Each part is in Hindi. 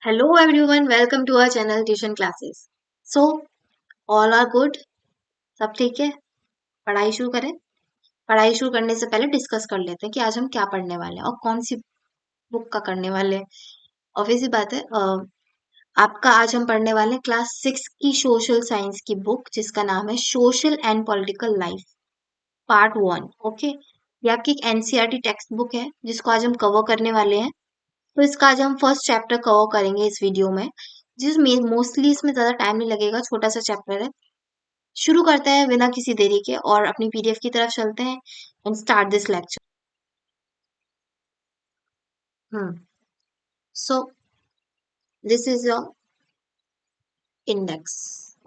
Hello everyone, welcome to our channel Tuition Classes. So, all are good? सब ठीक है? पढ़ाई शुरू करें? पढ़ाई शुरू करने से पहले डिस्कस कर लेते हैं कि आज हम क्या पढ़ने वाले हैं और कौन सी बुक का करने वाले हैं। ऑब्वियस सी बात है, आपका आज हम पढ़ने वाले हैं क्लास 6 की सोशल साइंस की बुक जिसका नाम है social and political life part 1। Okay, ये आपकी एक एनसीईआरटी टेक्स्ट बुक है जिसको आज हम कवर करने वाले हैं। तो इसका आज हम फर्स्ट चैप्टर कवर करेंगे इस वीडियो में, जिसमें मोस्टली इसमें ज्यादा टाइम नहीं लगेगा, छोटा सा चैप्टर है। शुरू करते हैं बिना किसी देरी के और अपनी पीडीएफ की तरफ चलते हैं and start this lecture. Hmm so this is your index.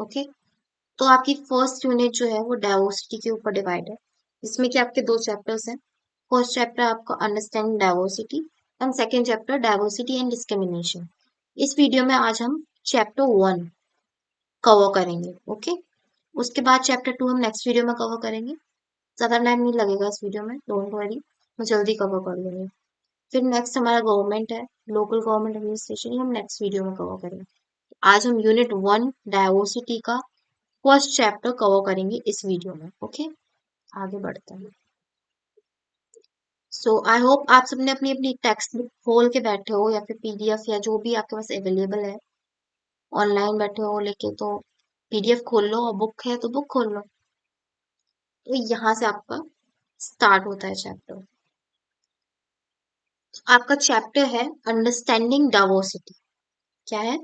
Okay, तो आपकी फर्स्ट यूनिट जो है वो डाइवर्सिटी के ऊपर डिवाइड है, जिसमें कि आपके दो चैप्टर्स हैं। फर्स्ट चैप्टर आपका understanding diversity and second chapter diversity and discrimination. इस वीडियो में आज हम चैप्टर 1 कवर करेंगे। ओके, उसके बाद चैप्टर 2 हम नेक्स्ट वीडियो में कवर करेंगे। ज्यादा टाइम नहीं लगेगा इस वीडियो में, डोंट वरी, मैं जल्दी कवर कर लूंगी। फिर नेक्स्ट हमारा गवर्नमेंट है, लोकल गवर्नमेंट एडमिनिस्ट्रेशन, ये हम नेक्स्ट वीडियो में कवर करेंगे। आज हम यूनिट 1 डाइवर्सिटी का फर्स्ट चैप्टर कवर करेंगे इस वीडियो में। ओके, आगे बढ़ते हैं। सो आई होप आप सबने अपनी अपनी टेक्स्ट बुक खोल के बैठे हो या फिर पीडीएफ या जो भी आपके पास अवेलेबल है, ऑनलाइन बैठे हो लेके तो पीडीएफ खोल लो, और बुक है तो बुक खोल लो। तो यहाँ से आपका स्टार्ट होता है चैप्टर। आपका चैप्टर है अंडरस्टैंडिंग डाइवर्सिटी। क्या है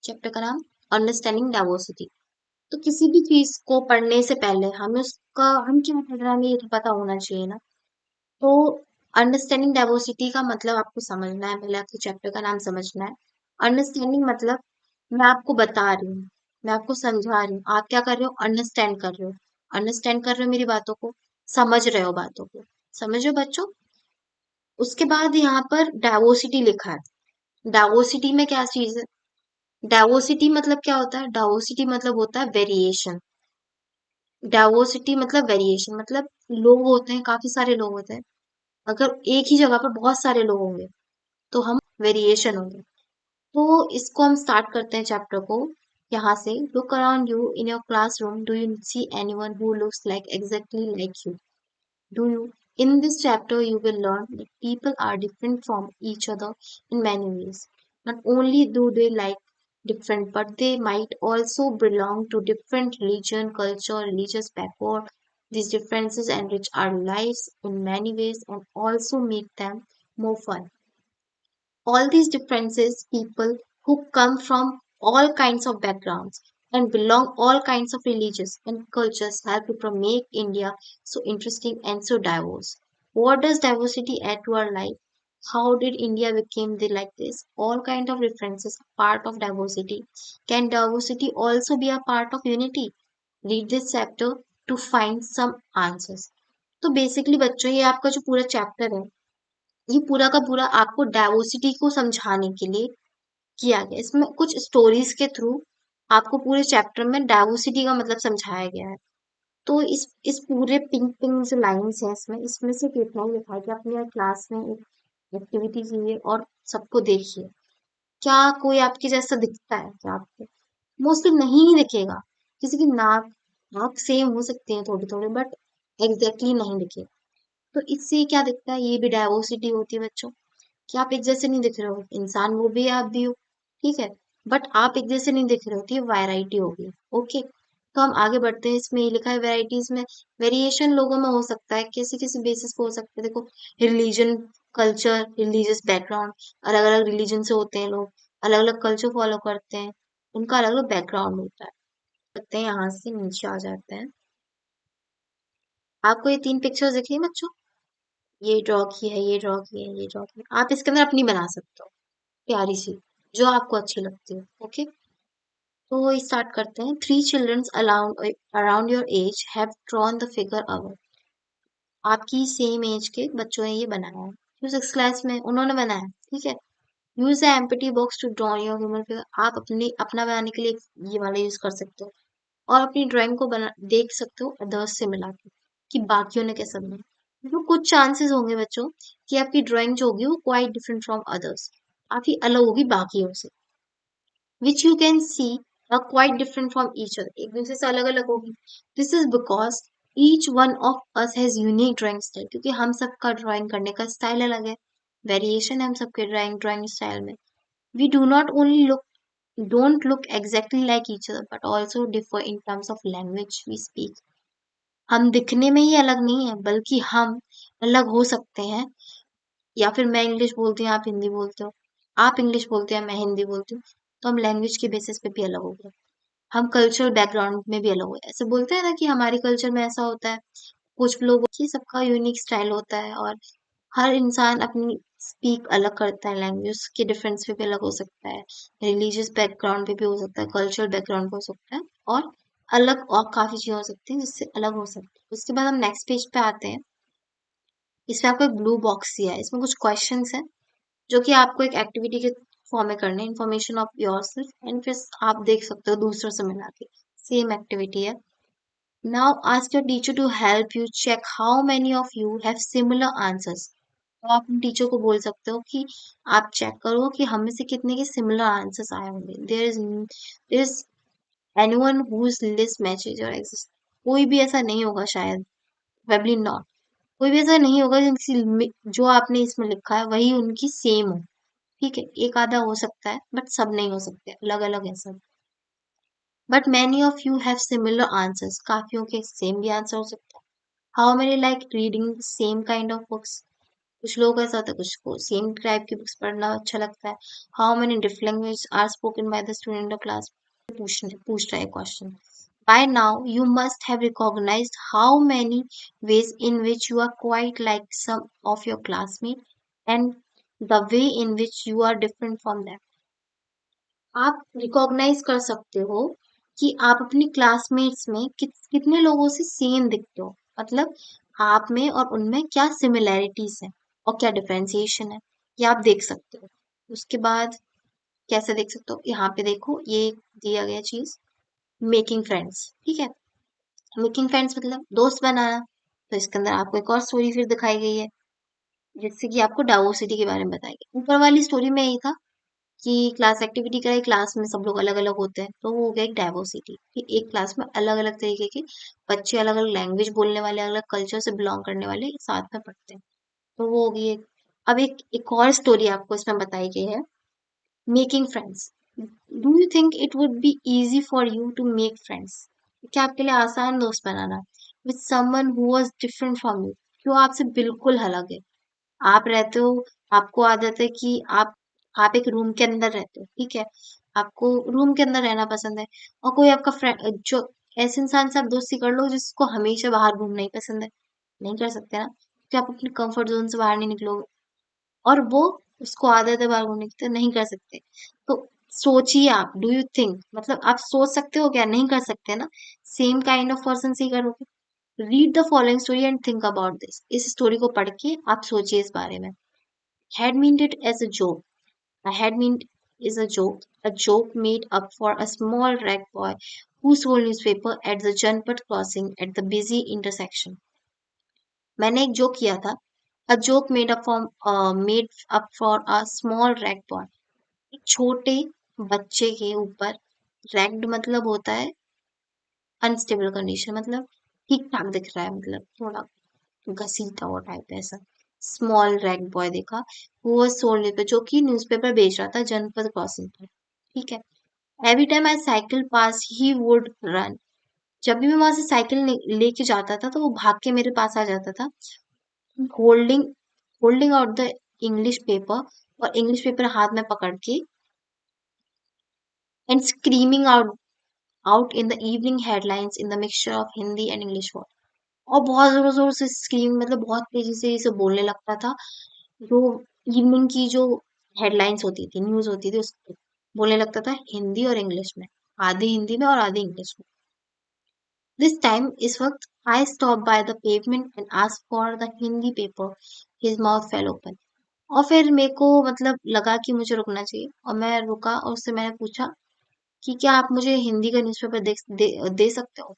चैप्टर का नाम? Understanding diversity. तो किसी भी चीज को पढ़ने से पहले हमें उसका हम क्या पढ़ रहे हैं हमें ये तो पता होना चाहिए ना। तो अंडरस्टैंडिंग डाइवर्सिटी का मतलब आपको समझना है, पहले आपको चैप्टर का नाम समझना है। अंडरस्टैंडिंग मतलब मैं आपको बता रही हूँ, मैं आपको समझा रही हूँ, आप क्या कर रहे हो? अंडरस्टैंड कर रहे हो। अंडरस्टैंड कर रहे हो मेरी बातों को, समझ रहे हो बातों को। समझ रहे हो बच्चों? उसके बाद यहाँ पर डाइवर्सिटी लिखा है। डाइवर्सिटी में क्या चीज है? डाइवर्सिटी मतलब क्या होता है? डाइवर्सिटी मतलब होता है वेरिएशन। डाइवर्सिटी मतलब वेरिएशन, मतलब लोग होते हैं, काफी सारे लोग होते हैं। अगर एक ही जगह पर बहुत सारे लोग होंगे तो हम वेरिएशन होंगे। तो इसको हम स्टार्ट करते हैं चैप्टर को यहाँ से। Look around you in your classroom, do you see anyone who looks like exactly like you? Do you? In this chapter, you will learn that people are different from each other in many ways. Not only do they like different, but they might also belong to different religion, culture, religious background. These differences enrich our lives in many ways and also make them more fun. All these differences, people who come from all kinds of backgrounds and belong all kinds of religions and cultures help to make India so interesting and so diverse. What does diversity add to our life? How did India become the like this? All kind of differences are part of diversity. Can diversity also be a part of unity? Read this chapter to find some answers. तो बेसिकली बच्चों, ये आपका जो पूरा चैप्टर है, ये पूरा का पूरा आपको डाइवर्सिटी को समझाने के लिए किया गया। इसमें कुछ स्टोरीज के थ्रू आपको पूरे चैप्टर में डाइवर्सिटी का मतलब समझाया गया है। तो इस पूरे पिंक पिंक जो लाइंस हैं इसमें इसमें से कितना ही लिखा है कि अपनी क्लास में एक एक्टिविटी कीजिए और सबको देखिए। क्या कोई आपके जैसा दिखता है क्या आपको? मोस्टली नहीं ही दिखेगा। किसी की नाक नाक सेम हो सकती है थोड़ी थोड़ी, बट एग्जैक्टली नहीं दिखेगा। तो इससे क्या दिखता है? ये भी डाइवर्सिटी होती है बच्चों, कि आप एक जैसे नहीं दिख रहे हो। इंसान वो भी है, आप भी हो, ठीक है, बट आप एक जैसे नहीं दिख रहे हो, तो ये वैरायटी होगी। ओके, तो हम आगे बढ़ते हैं। इसमें ये लिखा है वेराइटीज में वेरिएशन लोगों में हो सकता है, किसी किसी बेसिस पे हो सकता है। देखो, रिलीजन, कल्चर, रिलीजियस बैकग्राउंड, अलग अलग रिलीजन से होते हैं लोग, अलग अलग कल्चर फॉलो करते हैं, उनका अलग अलग बैकग्राउंड होता है। करते हैं यहाँ से नीचे आ जाते हैं। आपको ये तीन पिक्चर्स दिख रही है बच्चों? ये ड्रॉ की है, ये ड्रॉ की है, ये ड्रॉ की है। आप इसके अंदर अपनी बना सकते हो, प्यारी सी, जो आपको अच्छी लगती है। ओके, तो स्टार्ट करते हैं। Three childrens around around your age have drawn the figure our. आपकी सेम एज के बच्चों ने ये बनाया है, जो सिक्स क्लास में उन्होंने बनाया है, ठीक है। Use the empty box to draw your human figure. आप अपने अपना बनाने के लिए ये वाला यूज कर सकते हो, और अपनी ड्राइंग को बना देख सकते हो अदर्स से मिला के कि बाकियों ने कैसा बनाया। तो कुछ चांसेस होंगे बच्चों कि आपकी ड्राइंग जो होगी वो क्वाइट डिफरेंट फ्रॉम अदर्स, काफी अलग होगी बाकियों से। which you can see are quite different from each other. एक दूसरे से अलग अलग होगी. This is because each one of us has unique drawing style, क्योंकि हम सबका ड्राइंग करने का स्टाइल अलग है. वेरिएशन है हम सबके ड्राइंग स्टाइल में. We do not only don't look exactly like each other, but also differ in terms of language we speak. हम दिखने में ही अलग नहीं है, बल्कि हम अलग हो सकते हैं. या फिर मैं इंग्लिश बोलती हूँ, आप हिंदी बोलते हो. आप इंग्लिश बोलते हैं, मैं हिंदी बोलती हूँ. तो हम लैंग्वेज के बेसिस पे भी अलग हो गए. हम कल्चरल बैकग्राउंड में भी अलग हो गए. ऐसे बोलते हैं ना कि हमारी कल्चर में ऐसा होता है. कुछ लोग की सबका यूनिक स्टाइल होता है, और हर इंसान अपनी स्पीक अलग करता है. लैंग्वेज के डिफरेंस पे भी अलग हो सकता है. रिलीजियस बैकग्राउंड पे भी हो सकता है, कल्चरल बैकग्राउंड पे हो सकता है, और अलग और काफी चीजें हो सकती हैं जिससे अलग हो सकती है. उसके बाद हम नेक्स्ट पेज पे आते हैं. इसमें आपको एक ब्लू बॉक्स दिया है. इसमें कुछ क्वेश्चंस हैं जो कि आपको एक एक्टिविटी के फॉर्म में करने. इन्फॉर्मेशन ऑफ योरसेल्फ, एंड फिर आप देख सकते हो दूसरों से मिला के. सेम एक्टिविटी है. Now ask your teacher to help you check how many of you have similar answers. तो आप अपने टीचर को बोल सकते हो कि आप चेक करो कि हम में से कितने के सिमिलर आंसर्स आए होंगे. There is anyone whose list matches your exist. कोई भी ऐसा नहीं होगा शायद, प्रोबेबली नॉट. कोई भी ऐसा नहीं होगा जो आपने इसमें लिखा है वही उनकी सेम हो. ठीक है, एक आधा हो सकता है, बट सब नहीं हो सकते, अलग अलग है सब. But many of you have similar answers. काफियों के सेम भी आंसर हो सकता है. How many like reading same kind of books. कुछ लोग ऐसा होता है, कुछ को सेम टाइप की बुक्स पढ़ना अच्छा लगता है. How many different language are spoken by the student of class. पूछ रहा है question. By now, you must have recognized how many ways in which you are quite like some of your classmates, and the way in which you are different from them. आप रिकॉग्नाइज कर सकते हो कि आप अपनी क्लासमेट्स में कितने लोगों से सेम दिखते हो. मतलब आप में और उनमें क्या सिमिलैरिटीज है और क्या डिफरेंशिएशन है, ये आप देख सकते हो. उसके बाद कैसे देख सकते हो, यहाँ पे देखो ये दिया गया चीज, मेकिंग फ्रेंड्स. ठीक है, मेकिंग फ्रेंड्स मतलब दोस्त बनाना. तो इसके अंदर आपको एक और स्टोरी फिर दिखाई गई है, जिससे कि आपको डाइवर्सिटी के बारे में बताया गया. ऊपर वाली स्टोरी में यही था कि क्लास एक्टिविटी कराई, क्लास में सब लोग अलग अलग होते हैं, तो वो हो गया एक डाइवर्सिटी कि एक क्लास में अलग अलग तरीके के बच्चे, अलग अलग लैंग्वेज बोलने वाले, अलग अलग कल्चर से बिलोंग करने वाले साथ में पढ़ते हैं. तो वो होगी एक. अब एक और स्टोरी आपको इसमें बताई गई है, making friends. Do you think it would be easy for you to make friends. क्या आपके लिए आसान दोस्त बनाना with someone who was different from you, जो आपसे बिल्कुल अलग है. आप रहते हो, आपको आदत है कि आप एक रूम के अंदर रहते हो. ठीक है, आपको रूम के अंदर रहना पसंद है, और कोई आपका फ्रेंड, जो ऐसे इंसान से आप दोस्ती कर लो जिसको हमेशा बाहर घूमना ही पसंद है. नहीं कर सकते ना, कि आप अपने कंफर्ट जोन से बाहर नहीं निकलोगे. और वो, उसको आदत है बाहर घूमने की, तो नहीं कर सकते. तो सोचिए आप, डू यू थिंक, मतलब आप सोच सकते हो क्या, नहीं कर सकते ना. सेम काइंड ऑफ पर्सन से ही करोगे. Read the following story and think about this. इस स्टोरी को पढ़ के आप सोचिए इस बारे में. Had meant it as a joke. A had meant is a joke made up for a small rag boy who sold newspaper at the Janpat crossing at the busy intersection. मैंने एक जोक किया था. A joke made up for a small rag boy. एक छोटे बच्चे के ऊपर. रैग्ड मतलब होता है अनस्टेबल कंडीशन, मतलब ठीक ठाक दिख रहा है, मतलब थोड़ा घसीटा हुआ टाइप ऐसा. स्मॉल रैग बॉय देखा, वो सोल्ड न्यूज़पेपर, जो कि न्यूज़पेपर बेच रहा था जनपद क्रॉसिंग पर. ठीक है. Every time I cycle pass he would run. जब भी मैं वहां से साइकिल लेके जाता था तो वो भाग के मेरे पास आ जाता था, holding holding out the English paper, और इंग्लिश पेपर हाथ में पकड़ के, and screaming out in the evening headlines in the mixture of Hindi and English word. और बहुत जोर जोर से स्क्रीम, मतलब बहुत तेजी से इसे बोलने लगता था. जो इवनिंग की जो हेडलाइंस होती थी, न्यूज होती थी, उसको बोलने लगता था हिंदी और इंग्लिश में. आधी हिंदी में और आधी इंग्लिश में. दिस टाइम, इस वक्त, I stop by the pavement and ask for the Hindi paper. His mouth fail open. और फिर मेरे को मतलब लगा कि मुझे रुकना चाहिए, और मैं रुका और उससे मैंने पूछा कि क्या आप मुझे हिंदी का न्यूज़पेपर दे सकते हो.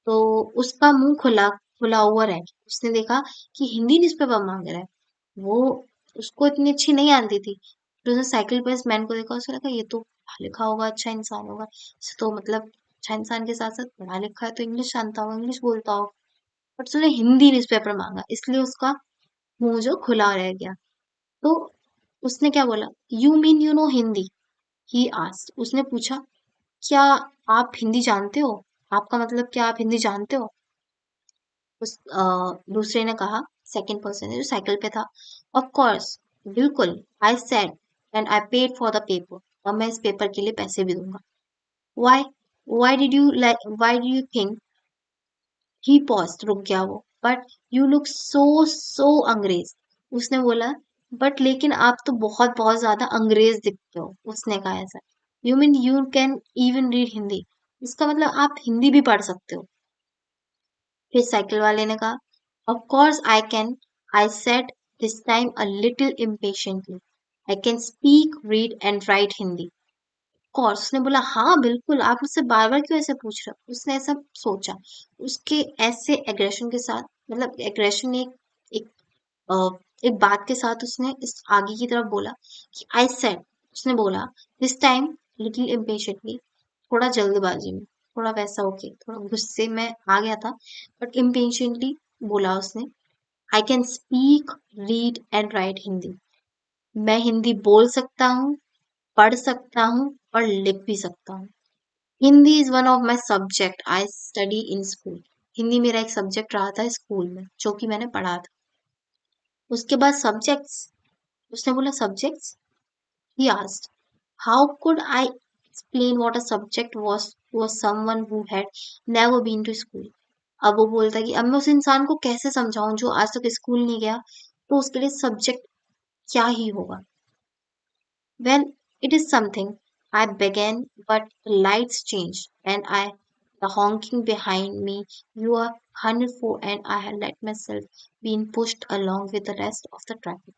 तो उसका मुंह खुला खुला हुआ रह गया. उसने देखा कि हिंदी न्यूज़पेपर मांग रहा है. वो, उसको इतनी अच्छी नहीं आती थी. तो उसने साइकिल पर इस मैन को देखा, उसको लगा ये तो पढ़ा लिखा होगा, अच्छा इंसान होगा, तो मतलब अच्छा इंसान के साथ साथ पढ़ा लिखा है तो इंग्लिश जानता होगा, इंग्लिश बोलता होगा। बट उसने हिंदी न्यूज़पेपर मांगा, इसलिए उसका मुंह जो खुला रह गया। तो उसने क्या बोला, you mean you know Hindi, he asked, उसने पूछा क्या आप हिंदी जानते हो, आपका मतलब क्या आप हिंदी जानते हो। दूसरे ने कहा, सेकंड पर्सन जो साइकिल पे था, ऑफ कोर्स, बिल्कुल, I said and I paid for the paper, और मैं इस पेपर के लिए पैसे भी दूंगा। Why why do you think, he paused, रुक गया वो, बट यू लुक सो अंग्रेज, उसने बोला, बट लेकिन आप तो बहुत बहुत ज्यादा अंग्रेज दिखते हो, उसने कहा ऐसा। You mean you can even read Hindi, इसका मतलब आप हिंदी भी पढ़ सकते हो। फिर साइकिल वाले ने कहा, of course I can, I said, this time a little impatiently, I can speak, read and right Hindi. Course, उसने बोला हाँ बिल्कुल, आप मुझसे बार बार क्यों ऐसे पूछ रहे हो, उसने ऐसा सोचा। उसके ऐसे एग्रेशन के साथ, मतलब एग्रेशन एक अ, एक बात के साथ उसने इस आगे की तरफ बोला कि आई सेड, उसने बोला, दिस टाइम लिटिल इम्पेशेंटली, थोड़ा जल्दबाजी में, थोड़ा वैसा होके, थोड़ा गुस्से में आ गया था, बट इम्पेशेंटली बोला उसने, I can speak, read and right Hindi, मैं हिंदी बोल सकता हूँ, पढ़ सकता हूँ और लिख भी सकता हूँ। Hindi is one of my subject I study in school, Hindi मेरा एक सब्जेक्ट रहा था स्कूल में जो कि मैंने पढ़ा था। उसके बाद सब्जेक्ट्स, उसने बोला subjects, he asked, how could I explain what a subject was to someone who had never been to school. अब वो बोलता है कि अब मैं उस इंसान को कैसे समझाऊं जो आज तक स्कूल नहीं गया, तो उसके लिए सब्जेक्ट क्या ही होगा। Well, it is something. I began, but the lights changed, and the honking behind me, you are 104, and I had let myself being pushed along with the rest of the traffic.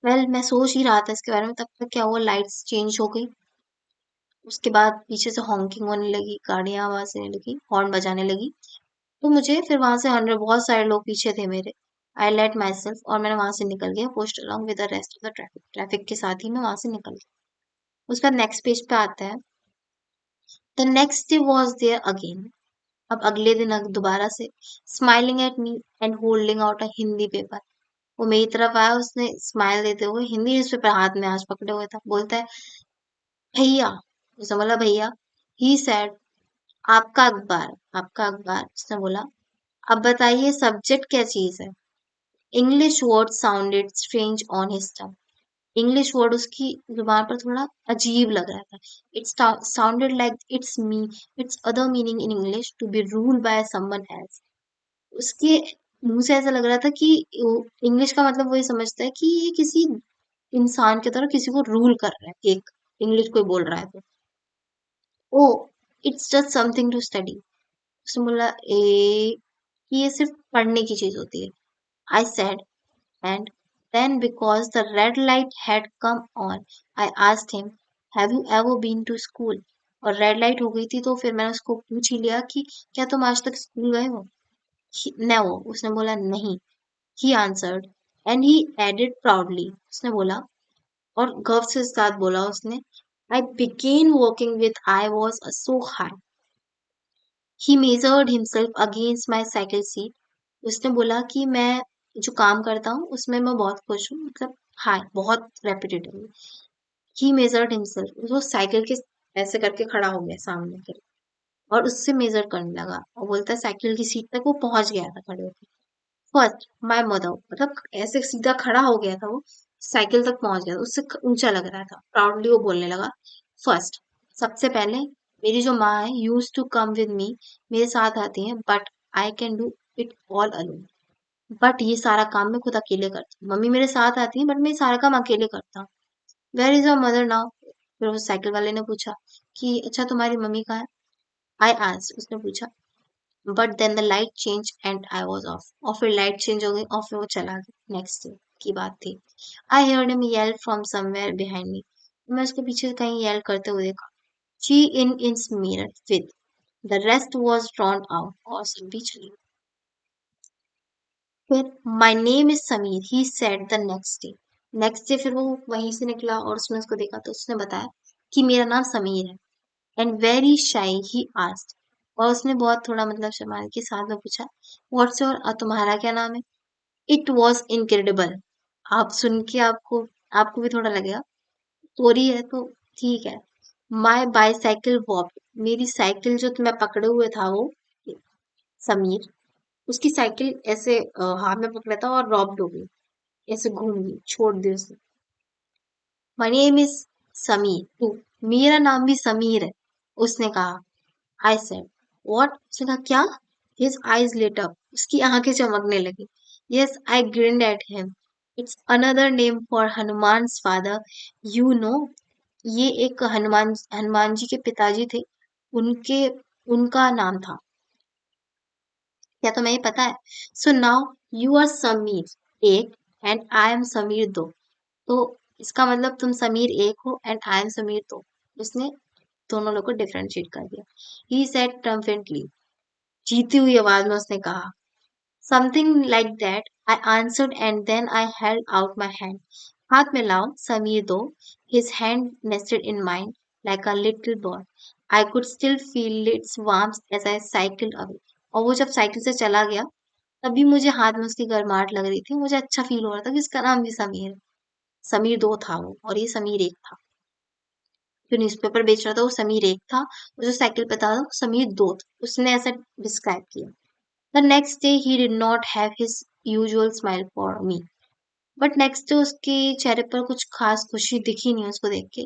Well, मैं सोच ही रहा था इसके बारे में, तब तक क्या हुआ, लाइट्स चेंज हो गई। उसके बाद पीछे से हॉकिंग होने लगी, गाड़ियां आवाज देने लगी, हॉर्न बजाने लगी। तो मुझे फिर वहां से 100 बहुत सारे लोग पीछे थे मेरे। आई लेट माई सेल्फ, और मैंने वहां से निकल गया, post along with the rest of the traffic, traffic के साथ ही मैं वहां से निकल गया। उसके बाद नेक्स्ट पेज पे आता है, the next day was there again, अब अगले दिन दोबारा से, smiling at me and holding out a Hindi paper, वो मेरी तरफ आया, उसने स्माइल देते हुए हिंदी न्यूज़पेपर हाथ में आज पकड़े हुए था, बोलता है, भैया, उसने बोला भैया, ही सेड, आपका अखबार, आपका अखबार, उसने बोला, अब बताइए सब्जेक्ट क्या चीज है। English word sounded strange on his tongue, English word उसकी जुबान पर थोड़ा अजीब लग रहा था। It sounded like its other meaning in English to be ruled by someone else, उसके मुंह से ऐसा लग रहा था कि इंग्लिश का मतलब वो ये समझता है कि ये किसी इंसान की तरह किसी को रूल कर रहा है, एक इंग्लिश कोई बोल रहा है तो। Oh, it's just something to study, उसने बोला कि ये सिर्फ पढ़ने की चीज होती है। I said, and then because the red light had come on, I asked him, have you ever been to school? और रेड लाइट हो गई थी तो फिर मैंने उसको पूछ ही लिया कि क्या तुम आज तक स्कूल गए हो। No, उसने बोला नहीं। He answered, and he added proudly, उसने बोला और गर्व से साथ बोला उसने, I began walking with I was so high. He measured himself against my cycle seat. उसने बोला कि मैं जो काम करता हूँ उसमें मैं बहुत खुश हूँ, मतलब हाँ बहुत रेपिटेटिव। ही मेजर्ड हिमसेल्फ, वो साइकिल के ऐसे करके खड़ा हो गया सामने के, और उससे मेजर करने लगा और बोलता है साइकिल की सीट तक वो पहुंच गया था खड़े होकर। फर्स्ट माय मदर, मतलब ऐसे सीधा खड़ा हो गया था वो, साइकिल तक पहुंच गया था, उससे ऊंचा लग रहा था, प्राउडली वो बोलने लगा, फर्स्ट, सबसे पहले, मेरी जो माँ है use to come with me, मेरे साथ आती है, but I can do it all alone, but ये सारा काम मैं खुद अकेले करती हूँ, मम्मी मेरे साथ आती है बट मैं ये सारा काम अकेले करता हूँ। Where is your mother now, फिर उस साइकिल वाले ने पूछा कि अच्छा तुम्हारी मम्मी कहाँ है। आई आस्क्ड, उसने पूछा, but then the light change and I was off, और फिर लाइट चेंज हो गई और फिर वो चला गया। नेक्स्ट डे की बात थी। I heard him yell from somewhere behind me, मैं उसके पीछे से कहीं येल करते हुए देखा, she in its mirror with the rest was drawn out, और सब भी चली। फिर my name is Sameer, he said the next day, next day फिर वो वहीं से निकला और उसने उसको देखा तो उसने बताया, कि मेरा नाम समीर है। And very shy he asked, और उसने बहुत थोड़ा मतलब शर्मा के साथ में पूछा, व्हाट्स योर, तुम्हारा क्या नाम है? It was incredible. आप सुन के आपको भी थोड़ा लगेगा, स्टोरी है तो ठीक है। माई बाईसाइकिल वॉक, मेरी साइकिल जो मैं पकड़े हुए था वो समीर, उसकी साइकिल ऐसे हाथ में पकड़ा था और रॉब्ड हो गई, ऐसे घूम गई, छोड़ दी उसने। My name is Sameer too, मेरा नाम भी समीर है, उसने कहा। आई सेड व्हाट, उसने कहा क्या? हिज आईज लिट अप, उसकी आंखें चमकने लगी। Yes, I grinned at him, it's another name for Hanuman's father, you know. ये एक हनुमान जी के पिताजी थे, उनके उनका नाम था। क्या तुम्हें ये पता है? So now you are Sameer एक एंड आई एम समीर दो। तो इसका मतलब तुम समीर एक हो एंड आई एम समीर दो। उसने दोनों लोग को डिफरेंशिएट कर दिया। ही सेड ट्रम्पेंटली, जीती हुई आवाज में उसने कहा। Something like that, I answered and then I held out my hand. हाथ में लाओ समीर दो। His hand nested in mine like a little ball. I could still feel its warmth as I cycled away. और वो जब साइकिल से चला गया तभी मुझे हाथ में उसकी गर्माहट लग रही थी, मुझे अच्छा फील हो रहा था कि उसका नाम भी समीर है। समीर दो था वो और ये समीर एक था। जो न्यूज़पेपर बेच रहा था वो समीर एक था, और जो साइकिल पे था वो समीर दो था। उसने ऐसा डिस्क्राइब किया। The next day he did not have his usual smile for me, but next day उसके चेहरे पर कुछ खास खुशी दिखी नहीं उसको देख के।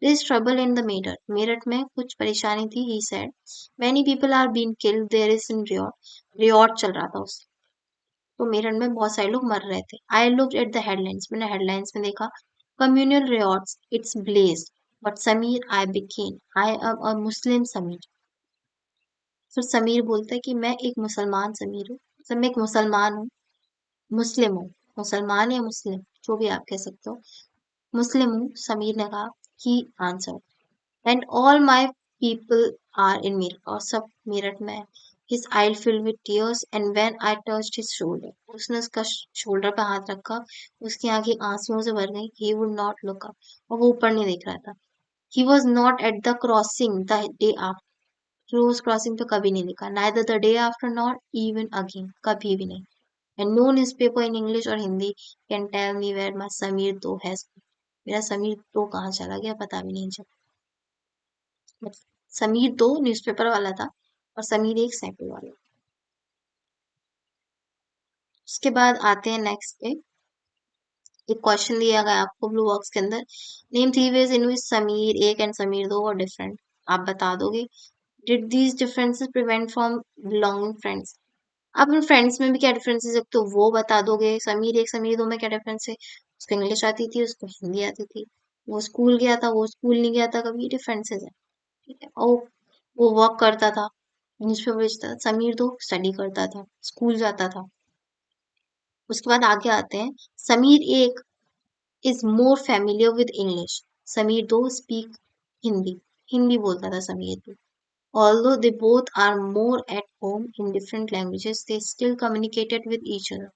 There is trouble in the Meerut, Meerut में कुछ परेशानी थी, he said. Many people are been killed there is in riot, riot चल रहा था उस, तो मेरठ में बहुत सारे लोग मर रहे थे। I looked at the headlines, मैंने हेडलाइंस में देखा, communal riots it's blaze, but Sameer I became, I am a Muslim Sameer. फिर समीर बोलता है कि मैं एक मुसलमान समीर हूँ, मतलब मैं एक मुसलमान हूँ, मुस्लिम हूँ, मुसलमान या मुस्लिम जो भी आप कह सकते हो, मुस्लिम हूँ, समीर ने कहा। He answer and all my people are in Meerut, और सब मेरठ में है। His eye filled with tears and when I touched his shoulder, उसने उसका शोल्डर पे हाथ रखा, उसकी आंखें आंसुओं से भर गई। he would not look up, और वो ऊपर नहीं देख रहा था। he was not at the crossing the day after, फिर उस क्रॉसिंग पे कभी नहीं लिखा। neither the day after nor even again, कभी भी नहीं। and no newspaper in English और Hindi can tell me where my Sameer दो has, मेरा समीर दो कहाँ चला गया पता भी नहीं चला। समीर दो न्यूज़पेपर वाला था और समीर एक साइकिल वाला। उसके बाद आते हैं नेक्स्ट पे, एक क्वेश्चन दिया गया आपको ब्लू बॉक्स के अंदर, नेम थ्री वेज इन विच समीर एक एंड समीर दो और डिफरेंट, आप बता दोगे। Did these differences prevent from belonging friends, आप उन फ्रेंड्स में भी क्या डिफरेंसेस है तो वो बता दोगे। समीर एक समीर दो में क्या डिफरेंस है, उसको इंग्लिश आती थी, उसको हिंदी आती थी, वो स्कूल गया था, वो स्कूल नहीं गया था, कभी डिफरेंसेस है। ठीक है, और वो वर्क करता था, न्यूज़पेपर बेचता था। समीर दो स्टडी करता था, स्कूल जाता था। उसके बाद आगे आते हैं, समीर एक is more familiar with English, Sameer दो स्पीक हिंदी, हिंदी बोलता था समीर दो। Although they both are more at home in different languages, they still communicated with each other.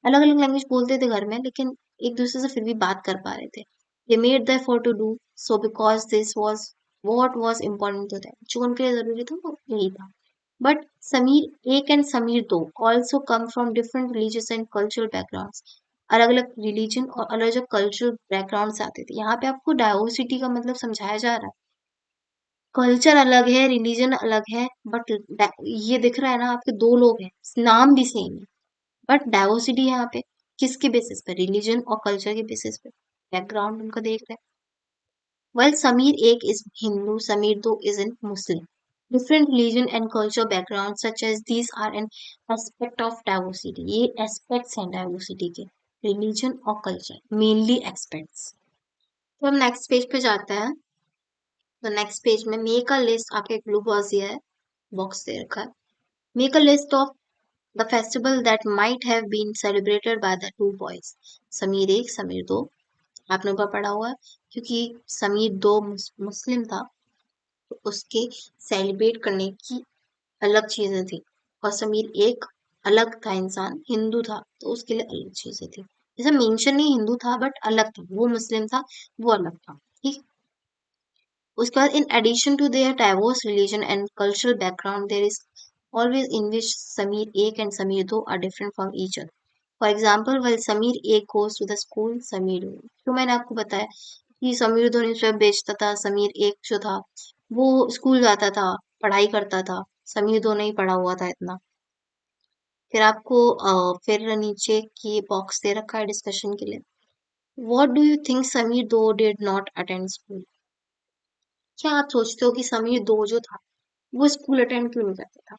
अलग अलग लैंग्वेज बोलते थे घर में, लेकिन एक दूसरे से फिर भी बात कर पा रहे थे। They made the effort to do so because this was what was important to them. जो उनके लिए जरूरी था वो यही था। But समीर एक and समीर दो also come from different religious and cultural backgrounds. अलग अलग रिलीजन और अलग अलग कल्चरल बैकग्राउंड से आते थे। यहाँ पे आपको डाइवर्सिटी का मतलब समझाया जा रहा है। कल्चर अलग है, रिलीजन अलग है, बट ये दिख रहा है ना, आपके दो लोग हैं, नाम भी सेम है, बट डाइवर्सिटी है यहाँ पे किसके बेसिस पे, रिलीजन और कल्चर के बेसिस पे, बैकग्राउंड उनका देख रहे हैं। वेल समीर एक इज हिंदू, समीर दो is in Muslim. Different religion and culture background such as these are an aspect of diversity, ये एस्पेक्ट्स हैं डाइवर्सिटी के, रिलीजन और कल्चर मेनली एस्पेक्ट्स। तो हम नेक्स्ट पेज पे जाते हैं। तो नेक्स्ट पेज में मेक अ लिस्ट, आपके एक ब्लू बॉक्स दिया है, बॉक्स दे रखा है। Make a list of the festival that might have been celebrated by the two boys, Sameer एक समीर दो। आपने ऊपर पढ़ा हुआ है, क्योंकि समीर दो मुस्लिम था तो उसके सेलिब्रेट करने की अलग चीजें थी, और समीर एक अलग था, इंसान हिंदू था तो उसके लिए अलग चीजें थी। जैसे मेंशन नहीं हिंदू था बट अलग था, वो मुस्लिम था वो अलग था। ठीक, उसके बाद in addition to their diverse religion and cultural background there is always in which Samir एक and Samir दो are different from each other. For example, while Samir एक goes to the school, Samir दो, तो मैंने आपको बताया कि समीर दो न्यूज़पेपर बेचता था, समीर एक जो था वो स्कूल जाता था, पढ़ाई करता था, समीर दो नहीं पढ़ा हुआ था इतना। फिर आपको फिर नीचे की बॉक्स दे रखा है डिस्कशन के लिए। What do you think Samir दो did not attend school? क्या आप सोचते हो कि समीर दो जो था वो स्कूल अटेंड क्यों नहीं करता था?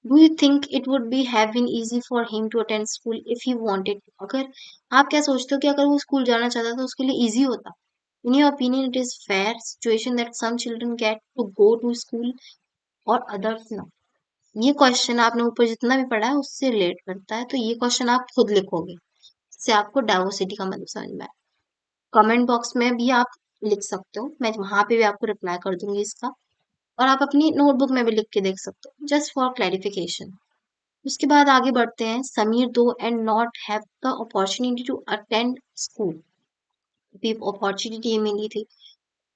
Do you think it would be have been easy for him to attend school if he wanted to? अगर आप क्या सोचते हो कि अगर वो स्कूल जाना चाहता तो उसके लिए इजी होता? In your opinion, it is fair situation that some children get to go to school or others not. ये क्वेश्चन आपने ऊपर जितना भी पढ़ा है उससे रिलेट करता है, तो ये क्वेश्चन आप खुद लिखोगे, इससे आपको डाइवर्सिटी का मतलब समझ में आए। कमेंट बॉक्स में भी आप लिख सकते हो, मैं वहां पे भी आपको रिप्लाई कर दूंगी इसका, और आप अपनी नोटबुक में भी लिख के देख सकते हो, जस्ट फॉर क्लैरिफिकेशन। उसके बाद आगे बढ़ते हैं, समीर दो and not have the opportunity to attend school, भी अपॉर्चुनिटी मिली थी।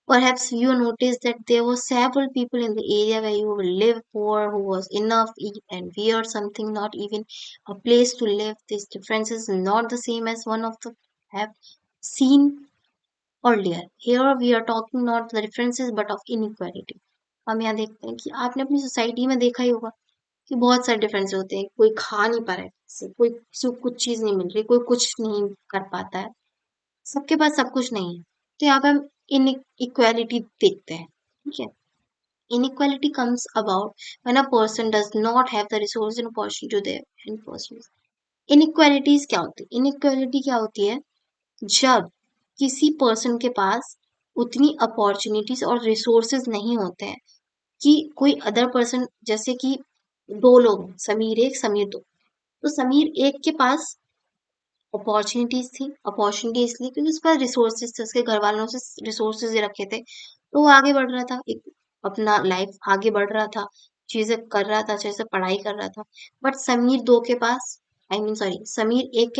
Perhaps you noticed that there were several people in the area where you live poor who was enough eat and wear something, not even a place to live. This difference is not the same as one of the have seen earlier. Here we are talking not the differences but of inequality. हम यहाँ देखते हैं कि आपने अपनी सोसाइटी में देखा ही होगा कि बहुत सारे डिफरेंस होते हैं, कोई खा नहीं पा रहा है, कोई किसी को कुछ चीज नहीं मिल रही, कोई कुछ नहीं कर पाता है, सबके पास सब कुछ नहीं है। तो यहाँ पे हम इन इक्वालिटी देखते हैं, ठीक है। Inequality comes about when a person does not have the resource and opportunity to their in person. Inequalities क्या होती है? इनइक्वालिटी क्या होती है? जब किसी पर्सन के पास उतनी अपॉर्चुनिटीज और रिसोर्सेज नहीं होते हैं कि कोई अदर पर्सन, जैसे कि दो लोग हैं, समीर एक समीर दो, तो समीर एक के पास अपॉर्चुनिटीज थी, अपॉर्चुनिटी इसलिए क्योंकि उसके पास रिसोर्सेज थे, उसके घर वालों से रिसोर्सेज रखे थे, तो वो आगे बढ़ रहा था, एक अपना लाइफ आगे बढ़ रहा था, चीजें कर रहा था, अच्छे से पढ़ाई कर रहा था। बट समीर दो के पास, आई मीन सॉरी, समीर एक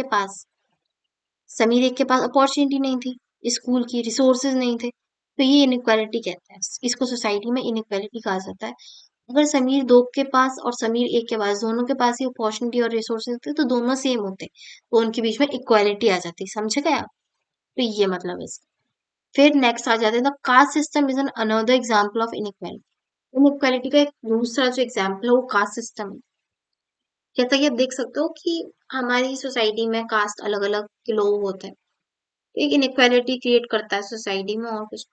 के पास अपॉर्चुनिटी नहीं थी, स्कूल की रिसोर्सेज नहीं थे, तो ये इनइक्वालिटी कहता है, इसको सोसाइटी में इनइक्वालिटी कहा जाता है। अगर समीर दो के पास और समीर एक के पास दोनों के पास ही अपॉर्चुनिटी और रिसोर्सेज होते तो दोनों सेम होते, तो उनके बीच में इक्वालिटी आ जाती, समझ गए आप? तो ये मतलब है इसका। फिर नेक्स्ट आ जाते हैं, the caste system is an another example of inequality. Inequality का एक दूसरा जो एग्जाम्पल है वो कास्ट सिस्टम है। जैसा कि आप देख सकते हो कि हमारी सोसाइटी में कास्ट अलग अलग के लोग होते हैं, एक इनइक्वालिटी क्रिएट करता है सोसाइटी में, और कुछ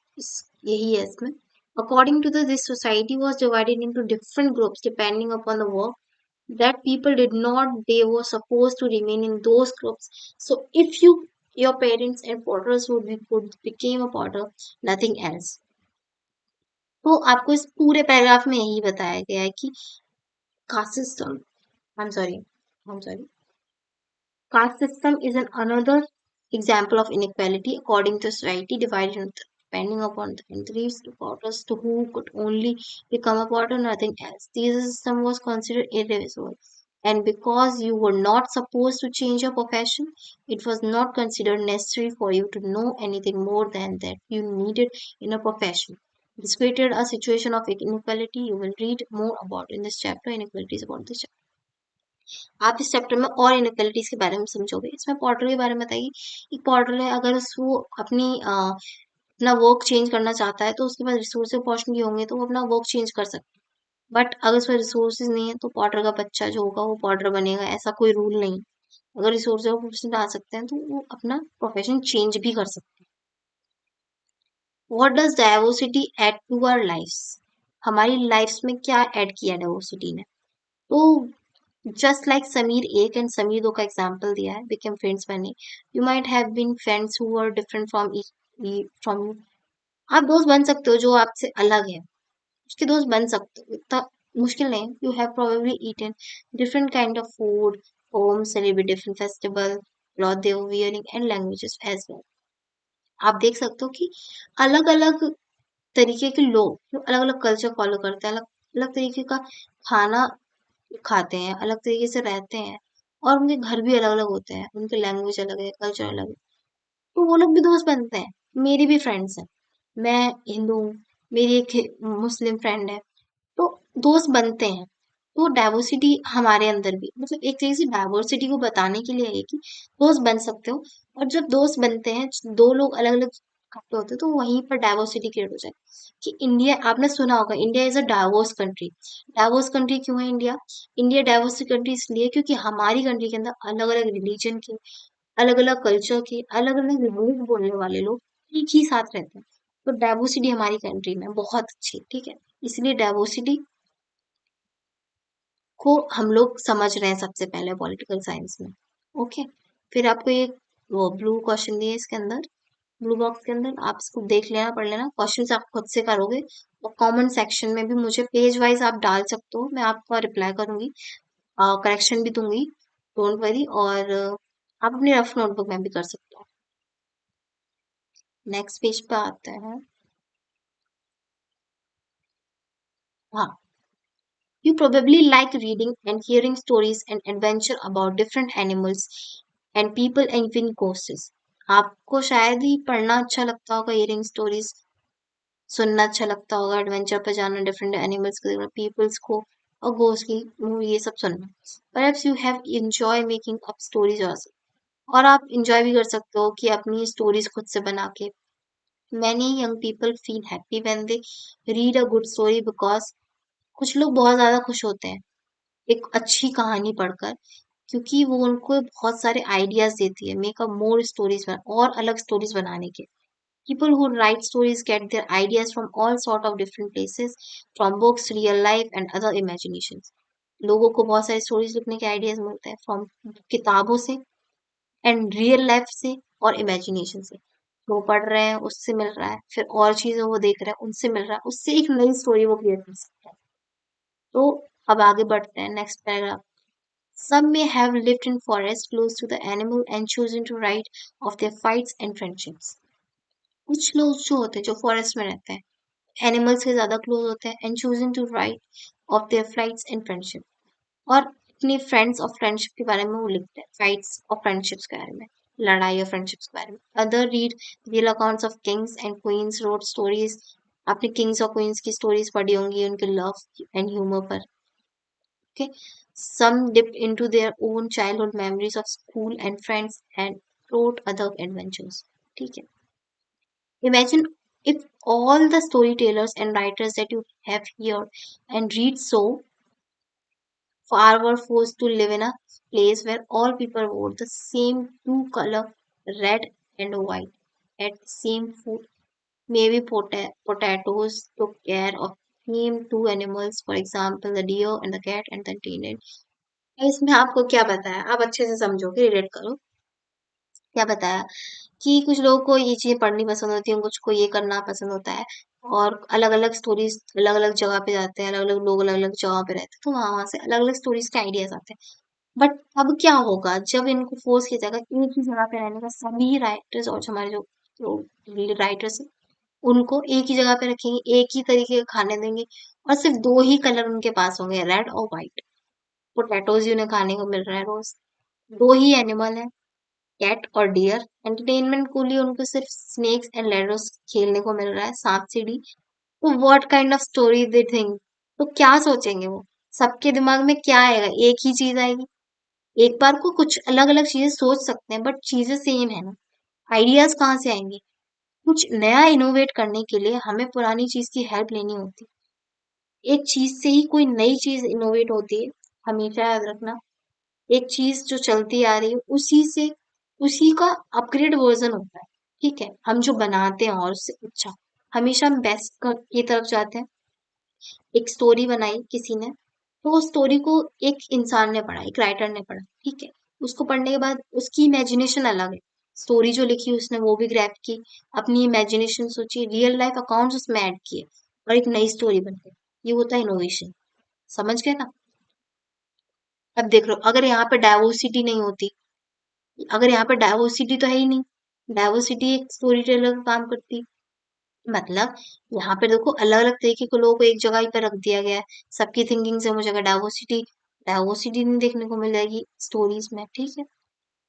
यही है इसमें। According to this society was divided into different groups depending upon the work that people did not, they were supposed to remain in those groups. So if your parents and potters would became a potter, nothing else. तो आपको इस पूरे पैराग्राफ में यही बताया गया है कि caste system, I'm sorry, caste system is another example of inequality according to society divided into depending upon the entries to potters to who could only become a potter, nothing else. This system was considered irreversible. And because you were not supposed to change your profession, it was not considered necessary for you to know anything more than that you needed in a profession. This created a situation of inequality. You will read more about in this chapter, inequalities about this chapter. आप इस चैप्टर में और इनइक्वालिटीज के बारे में समझोगे। इसमें पोर्टर के बारे में बताइए, एक पोर्टर है, अगर वो अपना वर्क चेंज करना चाहता है तो उसके पास रिसोर्स अपॉर्चुनिटी होंगे तो वो अपना वर्क चेंज कर सकता है। बट अगर उसमें रिसोर्सेज नहीं है तो पॉटर का बच्चा जो होगा वो पॉटर बनेगा, ऐसा कोई रूल नहीं। अगर रिसोर्स अपॉर्चुनिटी आ सकते हैं तो वो अपना प्रोफेशन चेंज भी कर सकते हैं। What does diversity add to our lives? हमारी लाइफ्स में क्या ऐड किया डाइवर्सिटी ने? तो just like Sameer एक and Sameer दो का एग्जाम्पल दिया है, became friends बने। You might have been friends who were different from you. आप दोस्त बन सकते हो जो आपसे अलग है, उसके दोस्त बन सकते हो, इतना मुश्किल नहीं। You have probably eaten different kind of food, home, celebrate different festival, cloth they were wearing and languages as well. आप देख सकते हो कि अलग अलग तरीके के लोग जो अलग अलग कल्चर फॉलो करते हैं, अलग अलग तरीके का खाना खाते हैं, अलग तरीके से रहते हैं, और उनके घर भी अलग अलग होते हैं, उनकी लैंग्वेज अलग है, कल्चर अलग है, तो वो लोग भी दोस्त बनते हैं। मेरी भी फ्रेंड्स हैं, मैं हिंदू हूँ, मेरी एक मुस्लिम फ्रेंड है, तो दोस्त बनते हैं। तो डाइवर्सिटी हमारे अंदर भी, मतलब एक तरीके से डाइवर्सिटी को बताने के लिए है कि दोस्त बन सकते हो। और जब दोस्त बनते हैं, दो लोग अलग अलग कपड़े होते हैं, तो वहीं पर डाइवर्सिटी क्रिएट हो जाए। कि इंडिया, आपने सुना होगा, India is a diverse country. Diverse country क्यों है इंडिया? इंडिया डाइवर्स कंट्री इसलिए क्योंकि हमारी कंट्री के अंदर अलग अलग रिलीजन के, अलग अलग कल्चर के, अलग अलग लैंग्वेज बोलने वाले लोग एक ही साथ रहते हैं। तो डाइवर्सिटी हमारी कंट्री में बहुत अच्छी है, ठीक है। इसलिए डाइवर्सिटी को हम लोग समझ रहे हैं सबसे पहले पॉलिटिकल साइंस में। ओके। फिर आपको एक वो ब्लू क्वेश्चन दिए इसके अंदर, ब्लू बॉक्स के अंदर, आप इसको देख लेना, पढ़ लेना, क्वेश्चन आप खुद से करोगे। और कमेंट सेक्शन में भी मुझे पेज वाइज आप डाल सकते हो, मैं आपका रिप्लाई करूंगी, करेक्शन भी दूंगी, डोंट वरी। और आप अपनी रफ नोटबुक में भी कर सकते हो। नेक्स्ट पेज पे आते हैं। हाँ, you probably like reading and hearing stories and adventure about different animals and people and even ghosts. आपको शायद ही पढ़ना अच्छा लगता होगा, hearing stories सुनना अच्छा लगता होगा, एडवेंचर पे जाना, डिफरेंट एनिमल्स को देखना, पीपल्स को और घोस्ट की मूवी ये सब सुनना। Perhaps you have enjoy making up stories yourself. और आप इंजॉय भी कर सकते हो कि अपनी स्टोरीज खुद से बना के। Many young people feel happy when they read a good story because कुछ लोग बहुत ज्यादा खुश होते हैं एक अच्छी कहानी पढ़कर, क्योंकि वो उनको बहुत सारे आइडियाज देती है, मेक अ मोर स्टोरीज, और अलग स्टोरीज बनाने के। People who write stories get their ideas from all sort of different places, from books, real life, and other imaginations. लोगों को बहुत सारी स्टोरीज लिखने के आइडियाज मिलते हैं फ्रॉम किताबों से एंड रियल लाइफ से और इमेजिनेशन से। वो पढ़ रहे हैं उससे मिल रहा है, फिर और चीजें वो देख रहे हैं उनसे मिल रहा है, उससे एक नई स्टोरी वो क्रिएट कर सकते हैं। तो अब आगे बढ़ते हैं, next paragraph. Some may have lived in forests close to the animal and chosen to write of their fights and friendships. कुछ लोग जो होते हैं जो फॉरेस्ट में रहते हैं, एनिमल्स के ज्यादा क्लोज होते हैं, and choosing to write off their flights and friendship, और अपनी फ्रेंड्स और फ्रेंडशिप के बारे में वो लिखते हैं, फाइट्स और फ्रेंडशिप्स के बारे में, लड़ाई और फ्रेंडशिप्स के बारे में। Other read real accounts of Kings and queen's, road stories, आपने किंग्स और क्वींस की स्टोरीज पढ़ी होंगी उनके लव एंड ह्यूमर पर। Okay. Some dipped into their own childhood memories of school and friends and wrote other adventures. ठीक है. Imagine if all the storytellers and writers that you have here and read so far were forced to live in a place where all people wore the same two color, red and white, ate same food, maybe potatoes, took care of same two animals, for example, the deer and the cat and the teenage. इसमें आपको क्या बताया, आप अच्छे से समझोगे, रिलेट करो। क्या बताया कि कुछ लोगों को ये चीजें पढ़नी पसंद होती है, कुछ को ये करना पसंद होता है, और अलग अलग स्टोरीज अलग अलग जगह पे जाते हैं, अलग अलग लोग अलग अलग जगह पे रहते हैं, तो वहां वहां से अलग अलग स्टोरीज के आइडियाज आते हैं। बट अब क्या होगा जब इनको फोर्स किया जाएगा कि एक ही जगह पे रहने का, सभी राइटर्स और हमारे जो राइटर्स हैं उनको एक ही जगह पे रखेंगे, एक ही तरीके का खाने देंगे, और सिर्फ दो ही कलर उनके पास होंगे, रेड और व्हाइट। पोटैटोज ही उन्हें खाने को मिल रहा है रोज, दो ही एनिमल है, कैट और डियर। एंटरटेनमेंट के लिए उनको सिर्फ स्नेक्स एंड लैडर्स खेलने को मिल रहा है, सांप सीढ़ी। तो what kind of story they think, तो क्या सोचेंगे वो, सबके दिमाग में क्या आएगा, एक ही चीज आएगी। एक बार को कुछ अलग अलग चीजें सोच सकते हैं बट चीजें सेम है ना, आइडियाज कहाँ से आएंगे? कुछ नया इनोवेट करने के लिए हमें पुरानी चीज की हेल्प लेनी होती है। एक चीज से ही कोई नई चीज इनोवेट होती है, हमेशा याद रखना। एक चीज जो चलती आ रही है उसी से, उसी का अपग्रेड वर्जन होता है, ठीक है, हम जो बनाते हैं और उससे अच्छा, हमेशा हम बेस्ट की तरफ जाते हैं। एक स्टोरी बनाई किसी ने, तो उस स्टोरी को एक इंसान ने पढ़ा, एक राइटर ने पढ़ा, ठीक है, उसको पढ़ने के बाद उसकी इमेजिनेशन अलग है, स्टोरी जो लिखी उसने वो भी ग्रैब की, अपनी इमेजिनेशन सोची, रियल लाइफ अकाउंट्स उसमें ऐड किए, और एक नई स्टोरी बन गई। ये होता है इनोवेशन, समझ गए ना? अब देख लो, अगर यहाँ पे डाइवर्सिटी नहीं होती, अगर यहाँ पे डाइवर्सिटी तो है ही नहीं, डाइवर्सिटी एक स्टोरी टेलर का काम करती, मतलब यहाँ पे देखो अलग अलग तरीके के लोगों को एक जगह ही पे रख दिया गया है, सबकी थिंकिंग से मुझे डाइवर्सिटी, डाइवर्सिटी नहीं देखने को मिल जाएगी स्टोरीज में, ठीक है।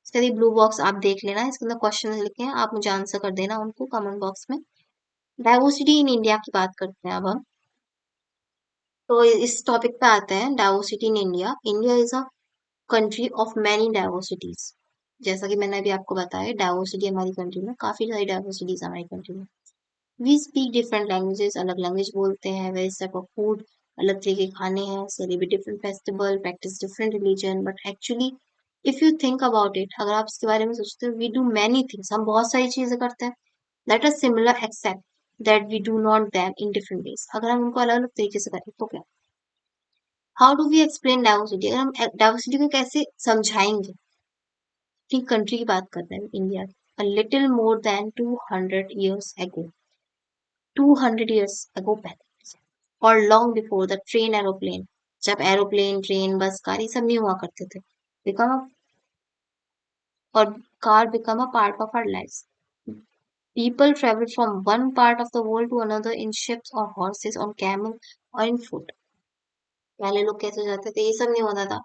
इसके लिए ब्लू बॉक्स आप देख लेना, इसके अंदर क्वेश्चन लिखे हैं, आप मुझे आंसर कर देना उनको कमेंट बॉक्स में। डाइवर्सिटी इन इंडिया की बात करते हैं अब हम। तो इस टॉपिक पे आते हैं, diversity in India. India is a country of many diversities. जैसा कि मैंने अभी आपको बताया, डाइवर्सिटी हमारी कंट्री में काफी सारी डाइवर्सिटीज हमारी कंट्री में। वी स्पीक डिफरेंट लैंग्वेजेस, अलग लैंग्वेज बोलते हैं, वेरियस टाइप ऑफ फूड, अलग तरह के खाने हैं, celebrate different festival, practice different religion. But actually if you think about it, अगर आप इसके बारे में सोचते हो, वी डू मैनी थिंग्स, हम बहुत सारी चीजें करते हैं that are similar except that we do not them in different ways. अगर हम उनको अलग अलग तरीके से करें तो क्या, how do we explain diversity, अगर हम डाइवर्सिटी को कैसे समझाएंगे। अपनी कंट्री की बात करते हैं, India. A little more than 200 years ago, 200 years ago पहले, और long before the train aeroplane, जब एरोप्लेन, ट्रेन, बस, कार ये सब नहीं हुआ करते थे, become a, और car become a part of our lives. People travel from one part of the world to another in ships or horses, on camel or in foot. पहले लोग कैसे जाते थे, ये सब नहीं होता था,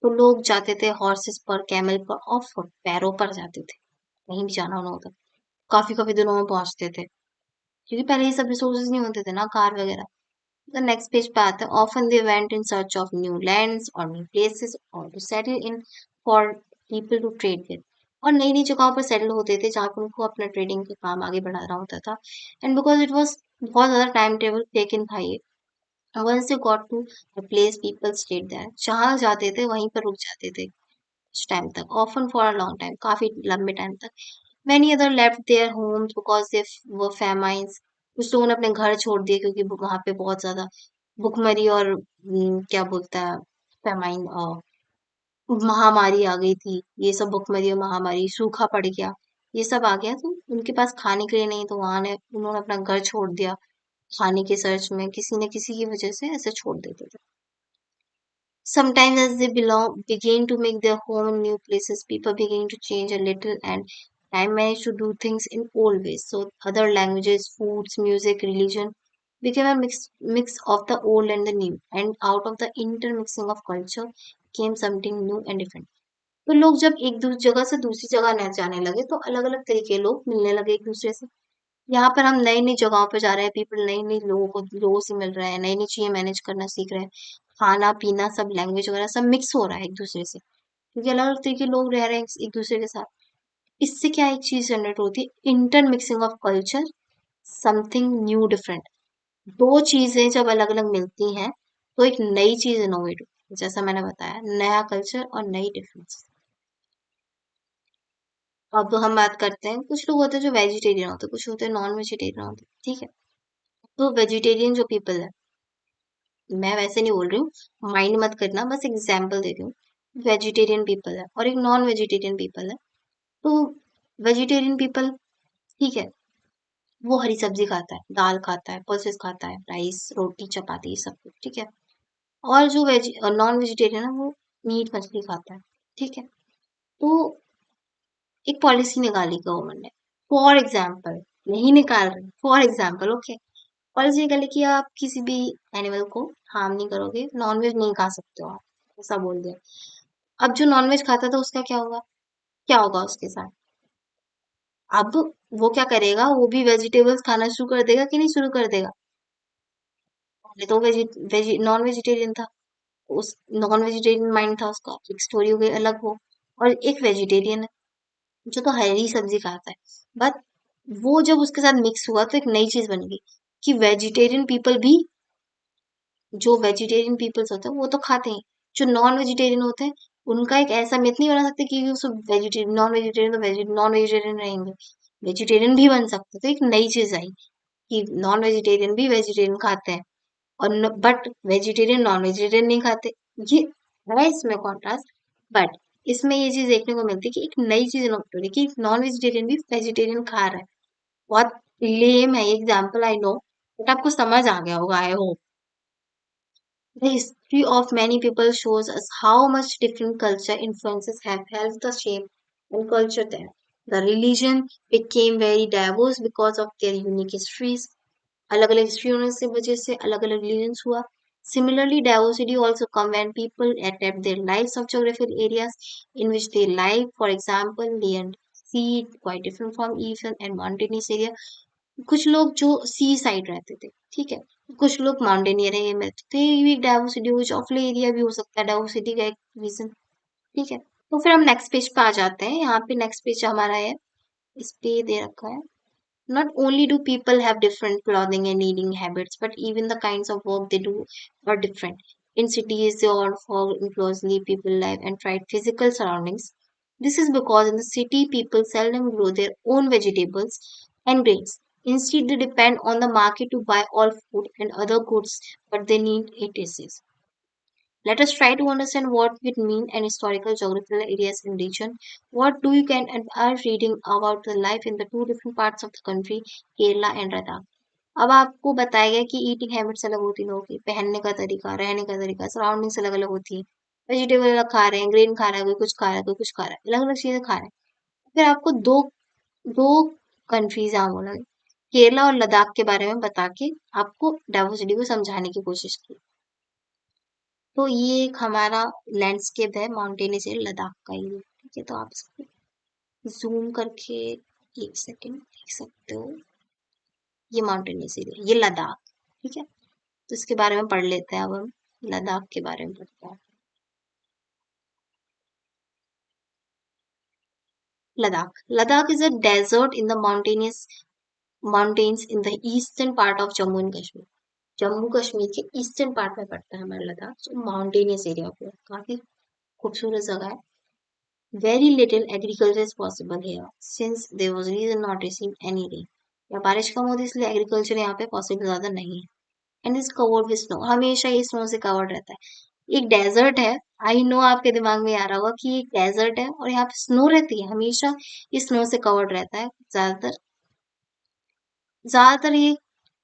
तो लोग जाते थे हॉर्सेस पर, कैमल पर और फुट, पैरों पर जाते थे। कहीं भी जाना होना होता, काफी काफी दिनों में पहुंचते थे, क्योंकि पहले ये सब रिसोर्सेज नहीं होते थे ना, कार वगैरह। The next page पे आता है, often they went in search of new lands or new places or to settle in for people to trade with, और नई नई जगहों पर सेटल होते थे जहाँ पर उनको अपना ट्रेडिंग का काम आगे बढ़ाना होता था। एंड बिकॉज इट वॉज बहुत ज्यादा टाइम टेबल टेकन था ये, once they got to a place people stayed there, जहाँ जाते थे वहीं पर रुक जाते थे कुछ टाइम तक, often for a long time, काफी लंबे टाइम तक। Many other left their homes because they were famines, कुछ लोगों ने अपने घर छोड़ दिए क्योंकि वहां पे बहुत ज्यादा भुखमरी और क्या बोलता है, फेमाइन, महामारी आ गई थी। ये सब भुखमरी और महामारी, सूखा पड़ गया, ये सब आ गया, तो उनके पास खाने के लिए नहीं, तो वहां ने उन्होंने अपना घर छोड़ दिया खाने के सर्च में, किसी न किसी की वजह से ऐसे छोड़ देते थे। Sometimes as they begin to make their home in new places, people begin to change a little and time managed to do things in old ways. So other languages, foods, music, religion became a mix of the old and the new. And out of the intermixing of culture came something new and different. तो लोग जब एक दूसरी जगह से दूसरी जगह न जाने लगे, तो अलग अलग तरीके के लोग मिलने लगे एक दूसरे से। यहाँ पर हम नई नई जगहों पर जा रहे हैं, पीपल नई नई लोगों से मिल रहे हैं, नई नई चीजें मैनेज करना सीख रहे हैं, खाना पीना सब, लैंग्वेज वगैरह सब मिक्स हो रहा है एक दूसरे से, क्योंकि अलग अलग तरीके के लोग रह रहे हैं एक दूसरे के साथ। इससे क्या एक चीज जनरेट होती है, inter mixing of culture, something new different. दो चीजें जब अलग अलग मिलती हैं तो एक नई चीज इनोवेट होती है, जैसा मैंने बताया, नया कल्चर और नई डिफरेंस। अब हम बात करते हैं, कुछ लोग होते हैं जो वेजिटेरियन होते हैं, कुछ होते हैं नॉन वेजिटेरियन होते हैं, ठीक है। तो वेजिटेरियन जो पीपल है, मैं वैसे नहीं बोल रही हूँ, माइंड मत करना, बस एग्जाम्पल दे रही हूँ। वेजिटेरियन पीपल है और एक नॉन वेजिटेरियन पीपल है। तो वेजिटेरियन पीपल, ठीक है, वो हरी सब्जी खाता है, दाल खाता है, पल्सेस खाता है, राइस, रोटी, चपाती, ये सब कुछ, ठीक है। और जो नॉन वेजिटेरियन है, वो मीट मछली खाता है, ठीक है। तो एक पॉलिसी निकाली गवर्नमेंट ने, फॉर एग्जाम्पल, नहीं निकाल रहे, फॉर एग्जाम्पल, ओके। पॉलिसी निकाली कि आप किसी भी एनिमल को हार्म नहीं करोगे, नॉनवेज नहीं खा सकते हो आप, ऐसा बोल दिया। अब जो नॉनवेज खाता था उसका क्या होगा, क्या होगा उसके साथ। अब वो क्या करेगा, वो भी वेजिटेबल्स खाना शुरू कर देगा कि नहीं शुरू कर देगा। पहले तो नॉन वेजिटेरियन था, उस नॉन वेजिटेरियन माइंड था उसका, एक स्टोरी हो गई अलग हो। और एक वेजिटेरियन है जो तो हरी सब्जी खाता है, बट वो जब उसके साथ मिक्स हुआ तो एक नई चीज बन गई कि वेजिटेरियन पीपल भी, जो वेजिटेरियन पीपल्स होते हैं वो तो खाते हैं, जो नॉन वेजिटेरियन होते हैं उनका एक ऐसा मिथ नहीं बना सकते कि वो सब वेजिटेरियन, नॉन वेजिटेरियन तो नॉन वेजिटेरियन रहेंगे, वेजिटेरियन भी बन सकते। तो एक नई चीज आई कि नॉन वेजिटेरियन भी वेजिटेरियन खाते हैं, और बट वेजिटेरियन नॉन वेजिटेरियन नहीं खाते। ये है इसमें कॉन्ट्रास्ट। बट इसमें ये चीज देखने को मिलती है कि एक नई चीज नोट हो रही है कि नॉन वेजिटेरियन भी वेजिटेरियन खा रहा है। बहुत लेम है एग्जाम्पल, आई नो, बट आपको समझ आ गया होगा, I hope. The history of many people shows us how much different culture influences have helped the shape and culture there. The religion became very diverse because of their unique histories. अलग अलग हिस्ट्री होने से वजह से अलग अलग रिलीजन्स हुआ। Similarly, diversity also come when people adapt their lives of geographical areas in which they live. For example, land, sea, quite different from even and mountainous area. कुछ लोग जो सी साइड रहते थे, ठीक है, कुछ लोग माउंटेनियर एरिया में रहते थे, ये भी एक डाइवर्सिटी हुई, ऑफले एरिया भी हो सकता है डाइवर्सिटी का एक रीजन, ठीक है। तो फिर हम नेक्स्ट पेज पे आ जाते हैं, यहाँ पे नेक्स्ट पेज हमारा है, इस पे दे रखा है, not only do people have different clothing and eating habits, but even the kinds of work they do are different. In cities, they all follow closely people live and try physical surroundings. This is because in the city, people seldom grow their own vegetables and grains. Instead, they depend on the market to buy all food and other goods, but they need it is. Let us try to understand what it mean and historical geographical areas and region. What do you can and are reading about the life in the two different parts of the country, Kerala and Ladakh. अब आपको बताया गया कि ईटिंग हैबिट्स अलग होती है लोगों की, पहनने का तरीका, रहने का तरीका, सराउंडिंग्स अलग अलग होती है, वेजिटेबल अलग खा रहे हैं, ग्रेन खा रहा है, कोई कुछ खा रहा है, कोई कुछ खा रहा है, अलग अलग चीजें खा रहे हैं। फिर आपको दो दो कंट्रीज यहाँ बोला, केरला और लद्दाख के बारे में बता के आपको डाइवर्सिटी को समझाने की कोशिश की। तो ये एक हमारा लैंडस्केप है माउंटेनियस एरिया लद्दाख का ये, ठीक है। तो आप इसको जूम करके एक सेकंड देख सकते हो, ये माउंटेनियस एरिया, ये लद्दाख, ठीक है। तो इसके बारे में पढ़ लेते हैं, अब हम लद्दाख के बारे में पढ़ते हैं। Ladakh, Ladakh is a desert in the mountains in the eastern part of Jammu and Kashmir. Jammu Kashmir के ईस्टर्न पार्ट में पड़ता है हमारा लद्दाख, जो माउंटेनियस एरिया पे काफी खूबसूरत जगह है। Very little agriculture is possible here since there was reason not received any rain. या बारिश कम होती है इसलिए एग्रीकल्चर यहाँ पे पॉसिबल ज्यादा नहीं है। And is covered with snow, हमेशा ये स्नो से कवर्ड रहता है। एक डेजर्ट है, आई नो आपके दिमाग में आ रहा होगा कि एक डेजर्ट है और यहाँ पे स्नो रहती है, हमेशा ये स्नो से कवर्ड रहता है। ज्यादातर ज्यादातर ये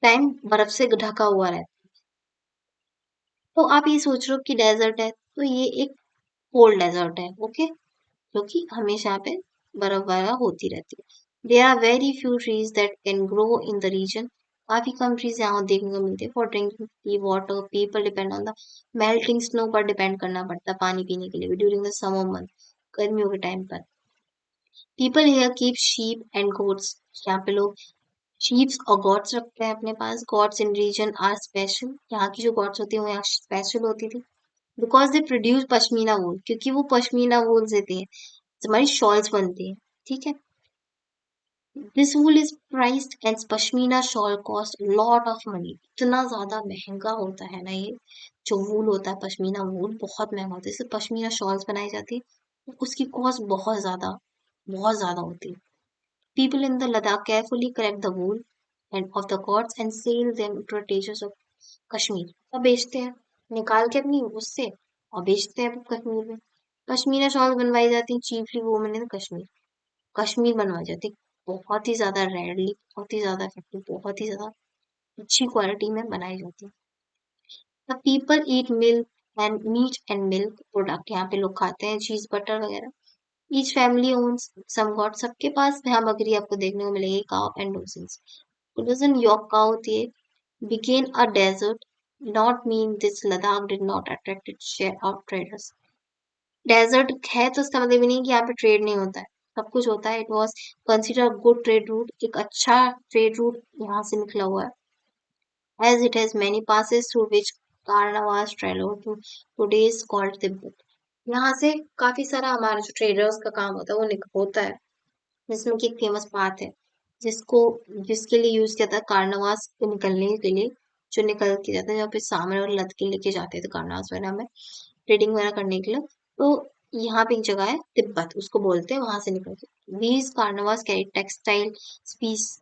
टाइम बर्फ से ढका हुआ रहता है। तो आप ये सोच रहे हो कि डेजर्ट है, तो ये एक कोल्ड डेजर्ट है, ओके, क्योंकि हमेशा यहाँ पे बर्फ वगैरह होती रहती है। There are very few trees that can grow in the region, काफी कम ट्रीज यहाँ देखने को मिलते हैं। For drinking tea water people depend on the melting snow, पर डिपेंड करना पड़ता है पानी पीने के लिए ड्यूरिंग द समर मंथ, गर्मियों के टाइम पर। People here keep sheep and goats, यहाँ पे लोग शीप्स और गॉड्स रखते हैं अपने पास। Goats in region are special, यहाँ की जो गॉड्स होती है वो यहाँ स्पेशल होती थी। बिकॉज दे प्रोड्यूस पश्मीना वूल, क्योंकि वो पश्मीना वूल देती है, हमारी शॉल्स बनती है, ठीक है। This wool is priced and pashmina shawl cost lot of money, इतना ज्यादा महंगा होता है ना ये जो वूल होता है, पश्मीना वूल बहुत महंगा होता है, इससे पश्मीना शॉल्स बनाई जाती है, उसकी कॉस्ट बहुत ज्यादा होती है। People in the Ladakh carefully collect the wool and of the goats and sell them to traders of Kashmir, और बेचते हैं, निकाल के अपनी उससे और बेचते हैं कश्मीर में। पश्मीना शॉल बनवाई जाती है chiefly women in Kashmir, Kashmir बनवाई जाती है, बहुत ही ज्यादा रेयरली, बहुत ही ज्यादा इफेक्टिव, बहुत ही ज्यादा अच्छी क्वालिटी में बनाई जाती है। The people eat milk and meat and milk product, यहाँ पे लोग खाते हैं चीज बटर वगैरह। Each family owns some goat, सबके पास यहाँ बकरी आपको देखने को मिलेगी, cow and dozens. Dozen yak cow होती है। Became a desert not mean this Ladakh did not attract its share of traders. Desert है तो इसका मतलब ये नहीं कि यहाँ पे ट्रेड नहीं होता है, सब कुछ होता है। It was consider good trade route, एक अच्छा ट्रेड रूट यहाँ से निकला हुआ है। As it has many passes through which caravans travel to today's called Tibet, यहाँ से काफी सारा हमारा जो ट्रेडर्स का काम होता है वो होता है, जिसमें कि एक फेमस पाथ है जिसको जिसके लिए यूज किया था कारनावास को निकलने के लिए, जो निकल के जाता है जहाँ पे सामान और लद के लेके जाते थे कारनावास वगैरह में ट्रेडिंग वगैरह करने के लिए। तो यहाँ पे एक जगह है तिब्बत, उसको बोलते हैं, वहां से निकल के these caravans carry textile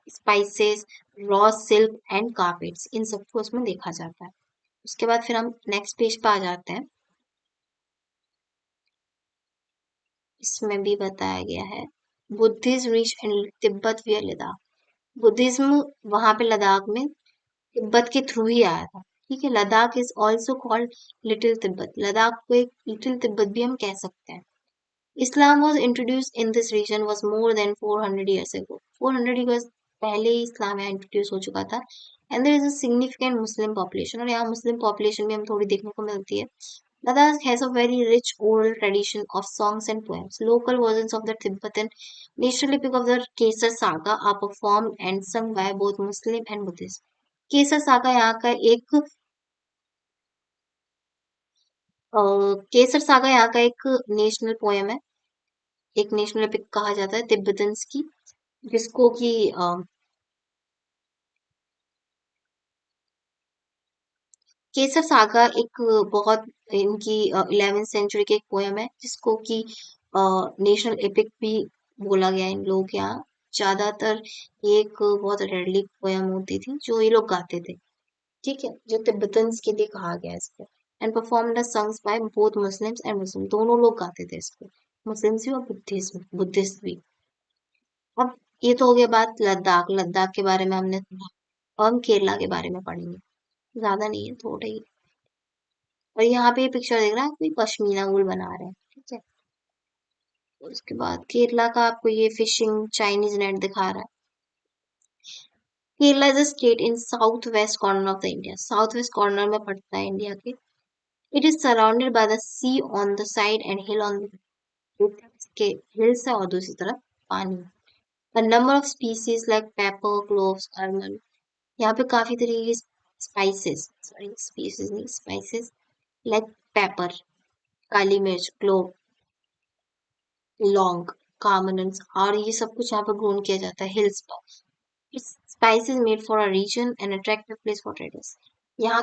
spices raw silk and carpets, इन सबको उसमें देखा जाता है। उसके बाद फिर हम नेक्स्ट पेज पे आ जाते हैं, इसमें भी बताया गया है Buddhism reach and Tibet wear Ladakh, Buddhism वहां पे लद्दाख में तिब्बत के थ्रू ही आया था, ठीक है। Ladakh is also called little Tibet, Ladakh को एक लिटिल तिब्बत भी हम कह सकते हैं। Islam was introduce in this region was more than 400 years ago, 400 years पहले ही इस्लाम यहाँ इंट्रोड्यूस हो चुका था। And there is a significant Muslim population, और यहाँ मुस्लिम पॉपुलेशन भी हम थोड़ी देखने को मिलती है। Ladakh has a very rich oral tradition of songs and poems. Local versions of the Tibetan national epic of the Kesar Saga are performed and sung by both Muslim and Buddhist. Kesar saga यहाँ का एक केसर सागा यहाँ का एक नेशनल पोयम है, एक नेशनल एपिक कहा जाता है तिब्बतन्स की, जिसको कि केसर सागा एक बहुत इनकी 11वीं सेंचुरी की एक पोयम है, जिसको कि नेशनल एपिक भी बोला गया है इन लोगों के यहाँ। ज्यादातर ये एक बहुत रेडली पोयम होती थी जो ये लोग गाते थे, ठीक है, जो तिब्बतन्स के लिए कहा गया है इसको। And performed the songs by both Muslims and Muslim, दोनों लोग गाते थे इसको, मुस्लिम्स भी और बुद्धिस्ट भी। अब ये तो हो गया बात लद्दाख, लद्दाख के बारे में हमने सुना। अब हम केरला के बारे में पढ़ेंगे, ज्यादा नहीं है, थोड़ा ही। और यहाँ पे ये पिक्चर देख रहा है, कोई पश्मीना वूल बना रहे हैं, ठीक है। उसके बाद केरला का आपको ये फिशिंग चाइनीज नेट दिखा रहा है। Kerala is a state in south west corner of the India, south west corner में पड़ता है इंडिया के। It is surrounded by the sea on the side and hill on the, के हिल्स है और दूसरी तरफ पानी। A number of species like pepper, cloves, almond, यहाँ पे काफी तरीके की स्पाइसेस, सॉरी स्पीसीज नहीं, स्पाइसेस लाइक पेपर, काली मिर्च, क्लोव, लौंग, कार्मनन्स और ये सब कुछ यहाँ पे ग्रोन किया जाता है हिल्स पर। Its spices made for a region and attractive place for traders. यहाँ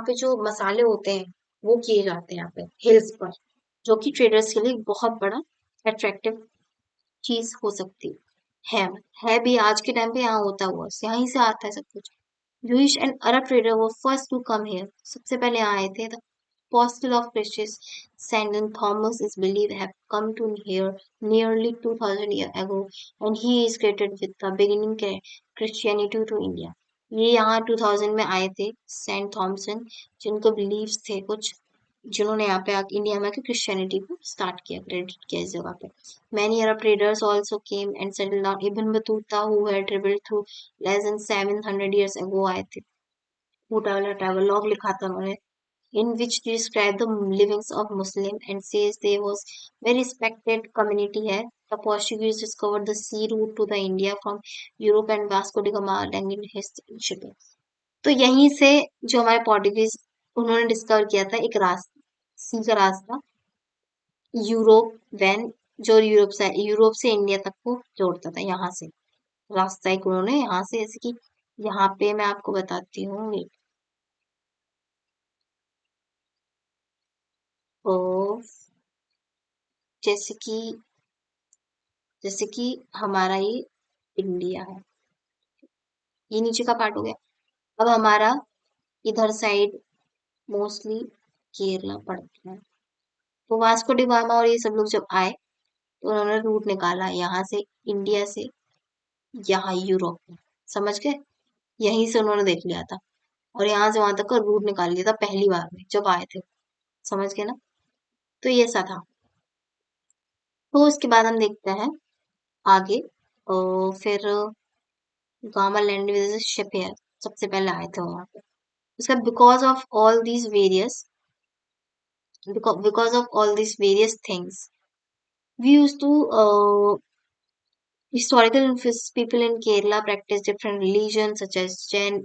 पे जो मसाले होते हैं वो किए जाते हैं यहाँ पे हिल्स पर, जो कि ट्रेडर्स के लिए एक बहुत बड़ा अट्रैक्टिव चीज हो सकती है है भी आज के टाइम पे यहाँ होता हुआ, यहीं से आता है सब कुछ। Jewish and Arab traders were first to come here. सबसे पहले यहाँ आए थे। The apostle of Christ, Saint Thomas, is believed have come to here nearly 2000 years ago, and he is credited with the beginning Christianity to India. ये यहाँ 2000 में आए थे सेंट थॉमसन, जिनको बिलीव्स थे कुछ, जिन्होंने यहाँ पे आके इंडिया में आके क्रिश्चियनिटी को स्टार्ट किया, क्रेडिट किया इस जगह पे। Many Arab traders also came and settled down. Ibn Battuta, who had traveled through less than 700 years ago, आए थे। बूटा वाला ट्रैवल लॉग लिखा था उन्होंने, in which they describe the livings of Muslim and says they was very respected community है। The Portuguese discovered the sea route to the India from Europe and Vasco da Gama landed his shipping। तो यहीं से जो हमारे पोर्टुगीज उन्होंने डिस्कवर किया था एक रास्ता, सी का रास्ता, यूरोप वैन, जो यूरोप से इंडिया तक को जोड़ता था, यहाँ से रास्ता एक उन्होंने यहाँ से, जैसे कि यहाँ पे मैं आपको बताती हूँ, तो जैसे कि हमारा ये इंडिया है, ये नीचे का पार्ट हो गया। अब हमारा इधर साइड मोस्टली केरला पड़ता है। तो वास्को डी गामा और ये सब लोग जब आए तो उन्होंने रूट निकाला यहाँ से, इंडिया से यहाँ यूरोप में, समझ गए, यहीं से उन्होंने देख लिया था और यहाँ से वहां तक का रूट निकाल लिया था पहली बार में जब आए थे, समझ गए ना। तो ये ऐसा था। तो उसके बाद हम देखते हैं आगे, फिर गामा लैंड विद शिप है, सबसे पहले आए थे वहां पे। उसका because of all these various things, we used to historical people in Kerala practice different religions such as Jain,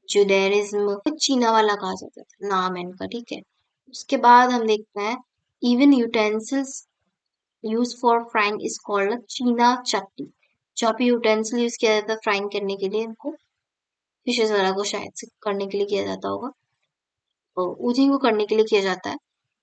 Judaism, चीना वाला कहा जाता था नाम है इनका, ठीक है। उसके बाद हम देखते हैं even utensils used for frying is called a चीना चट्टी। जहाँ पे यूटेंसिल यूज किया जाता है फ्राइंग करने के लिए, इनको फिशेस वगैरह को शायद से करने के लिए किया जाता होगा, उसी को करने के लिए किया जाता है,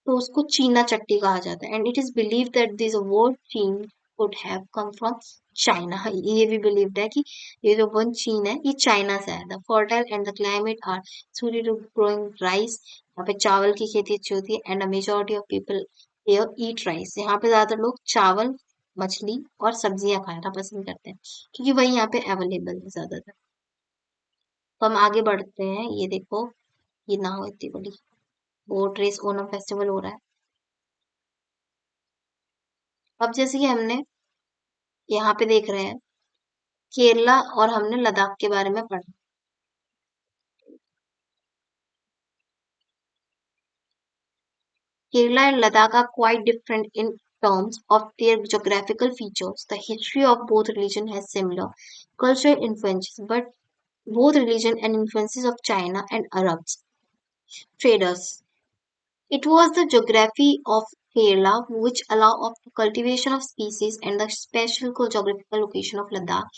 तो उसको चीना चट्टी कहा जाता है। And it is believe that this word Cheen would have come from China, ये भी बिलीव्ड है कि ये जो वन चीन है ये चाइना से आया था। Fertile and the climate are suited to growing rice, यहाँ पे चावल की खेती अच्छी होती है। And a majority of people here eat rice, यहाँ पे ज्यादातर लोग चावल, मछली और सब्जियां खाना पसंद करते हैं क्योंकि वही यहाँ पे अवेलेबल है ज्यादातर। तो हम आगे बढ़ते हैं, ये देखो, ये ना हो इतनी बड़ी बोट रेस ओनम फेस्टिवल हो रहा है। अब जैसे कि हमने यहाँ पे देख रहे हैं केरला और हमने लद्दाख के बारे में पढ़ा, Kerala and Ladakh are quite different in terms of their geographical features. The history of both regions has similar cultural influences, but both religion and influences of China and Arabs traders. It was the geography of Kerala which allowed of the cultivation of species and the special geographical location of Ladakh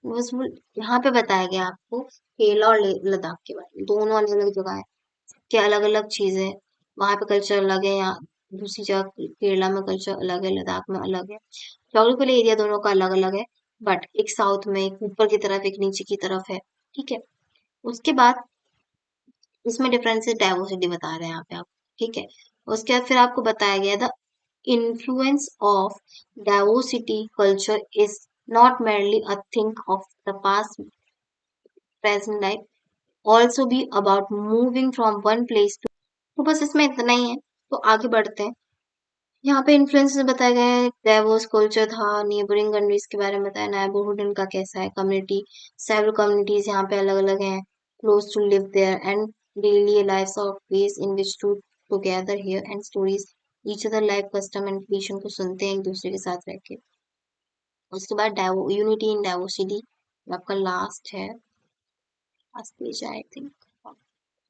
was यहाँ पे बताया गया आपको केरला और लद्दाख के बारे में दोनों अलग अलग जगह है क्या अलग अलग चीजें वहां पे कल्चर अलग है यहाँ दूसरी जगह केरला में कल्चर अलग है लद्दाख में अलग है जोग्राफिकल एरिया दोनों का अलग अलग है बट एक साउथ में एक ऊपर की तरफ एक नीचे की तरफ है ठीक है उसके बाद इसमें डिफरेंसेस डाइवर्सिटी बता रहे हैं यहाँ पे आप ठीक है उसके बाद फिर आपको बताया गया the influence of diversity culture is not merely a thing of the past present life also be about moving from one place to तो बस इसमें इतना ही है तो आगे बढ़ते हैं यहाँ पे इन्फ्लुएंसेस बताए गए हैं डाइवर्स कल्चर था नेबरिंग कंट्रीज के बारे में बताया नेबरहुड इनका कैसा है कम्युनिटी सेवरल कम्युनिटीज यहाँ पे अलग अलग हैं close to live there and daily lifes of ways in which to together here and stories each other life custom and tradition को सुनते हैं एक दूसरे के साथ रह के उसके बाद यूनिटी इन डाइवर्सिटी आपका last page I think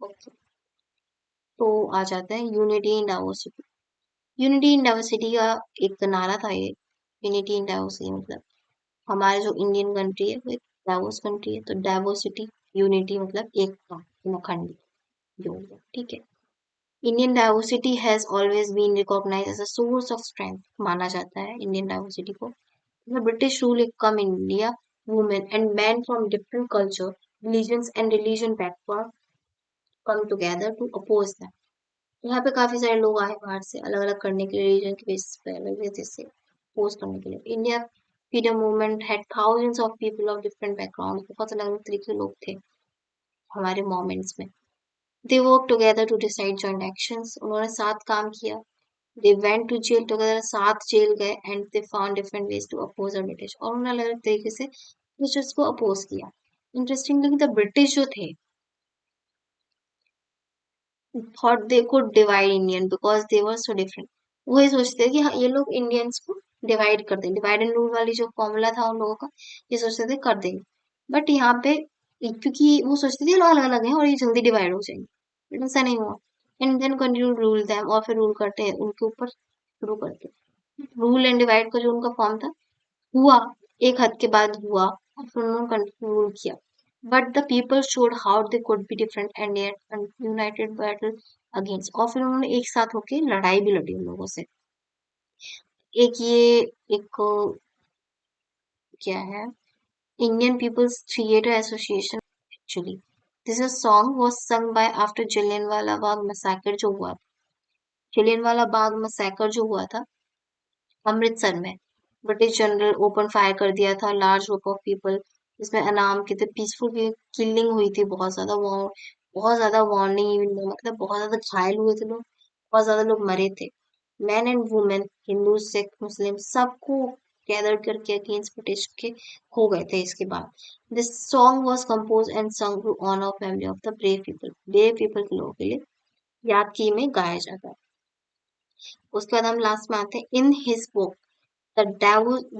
okay तो आ जाते हैं unity in diversity unity in diversity का एक नारा था ये यूनिटी इन डाइवर्सिटी मतलब हमारे जो इंडियन कंट्री है वो एक डाइवर्स कंट्री है तो डाइवर्सिटी यूनिटी मतलब एकता अखंड जो है, ठीक है Indian diversity has always been recognised as a source of strength माना जाता है इंडियन डाइवर्सिटी को The British rule come India, women and men from different culture, religions and religion backward come together to oppose them. यहाँ पे काफी सारे लोग आए बाहर से अलग अलग करने के लिए रीजन के बेसिस पे अलग बेसिस से पोज करने के लिए India freedom movement had thousands of people of different background बहुत अलग अलग तरीके के लोग थे हमारे मोमेंट्स में they work together to decide joint actions उन्होंने साथ काम किया they went to jail together साथ जेल गए and they found different ways to oppose the British और उन्होंने अलग अलग तरीके से ब्रिटिश को अपोज किया इंटरेस्टिंगली द ब्रिटिश जो थे thought they could divide Indian because they were so different. वो ये सोचते थे कि हाँ ये लोग इंडियंस को डिवाइड कर देंगे डिवाइड एंड रूल वाली जो फॉर्मूला था उन लोगों का ये सोचते थे कर देंगे बट यहाँ पे क्योंकि वो सोचते थे ये लोग अलग अलग हैं और ये जल्दी डिवाइड हो जाएंगे बट ऐसा नहीं हुआ and then continue rule them और फिर रूल करते हैं उनके ऊपर शुरू करते रूल एंड डिवाइड का जो उनका फॉर्म था हुआ एक हद के बाद हुआ और फिर उन्होंने कंटिन्यू रूल किया but the people showed how they could be different and yet united battle against और फिर उन्होंने एक साथ होके लड़ाई भी लड़ी उन लोगों से एक ये एक क्या है Indian People's Theatre Association actually this song was sung by after Jallianwala Bagh massacre जो हुआ जलियांवाला बाग मैसेकर जो हुआ था अमृतसर में ब्रिटिश जनरल ओपन फायर कर दिया था लार्ज ग्रुप ऑफ पीपल इसमें अनाम की पीसफुल किलिंग हुई थी बहुत ज्यादा वार्निंग इवन मतलब बहुत ज्यादा घायल हुए थे लोग बहुत ज्यादा लोग मरे थे man and women Hindu Sikh Muslim सबको गैदर करके अगेंस्ट ब्रिटिश के हो गए थे इसके बाद this song was compose and सung to honour family of the brave people के लोगों के लिए याद की में गाया जाता है उसके बाद हम लास्ट में आते हैं in his book the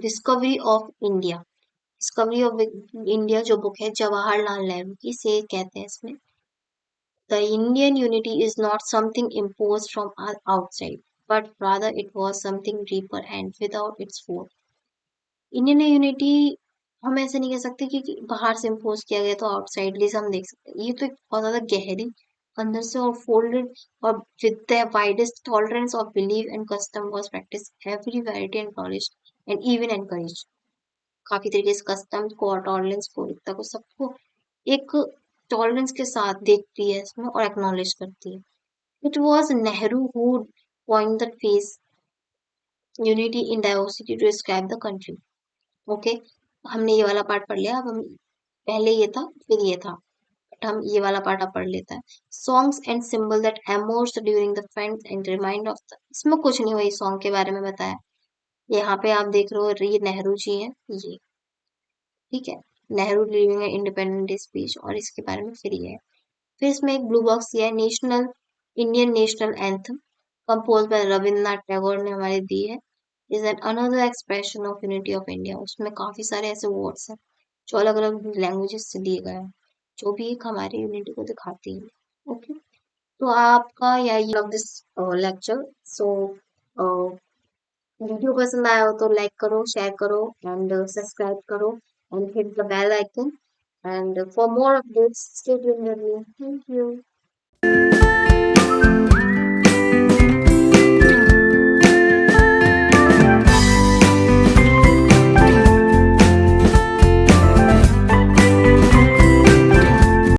discovery of India discovery of India जो बुक है जवाहरलाल नेहरू की से कहते हैं इसमें the Indian unity is not something impose from outside but rather it was something deeper and without its force Indian unity हम ऐसे नहीं कह सकते कि बाहर से इम्पोज किया गया तो आउटसाइडली से हम देख सकते हैं ये तो एक बहुत ज्यादा गहरी अंदर से और फोल्डेड और with the widest tolerance of believe and custom was practice every variety and knowledge and even encourage काफी तरीके से कस्टम्स को और टॉलरेंस को एकता को सबको एक टॉलरेंस के साथ देखती है इसमें और एक्नॉलेज करती है it was Nehru who point the phase unity in diversity to describe the country okay हमने ये वाला पार्ट पढ़ लिया अब हम पहले ये था फिर ये था बट हम ये वाला पार्ट अब पढ़ लेते हैं songs and symbol that emerge during the friends and remind of इसमें कुछ नहीं वही सॉन्ग के बारे में बताया यहाँ पे आप देख रहे हो ये नेहरू जी हैं ये ठीक है नेहरू लिविंग इंडिपेंडेंट स्पीच और इसके बारे में फिर ये है फिर इसमें एक ब्लू बॉक्स दिया है national Indian national anthem compose bye Rabindranath Tagore ने हमारे दी है, is an another expression of unity of India. उसमें काफी सारे ऐसे वर्ड्स हैं जो अलग अलग लैंग्वेजेस से दिए गए हैं, जो भी एक हमारी यूनिटी को दिखाती है। ओके, तो आपका या you love this lecture. So video पसंद आया हो तो लाइक करो, शेयर करो एंड सब्सक्राइब करो and hit the bell icon, and for more updates stay tuned with me. Thank you.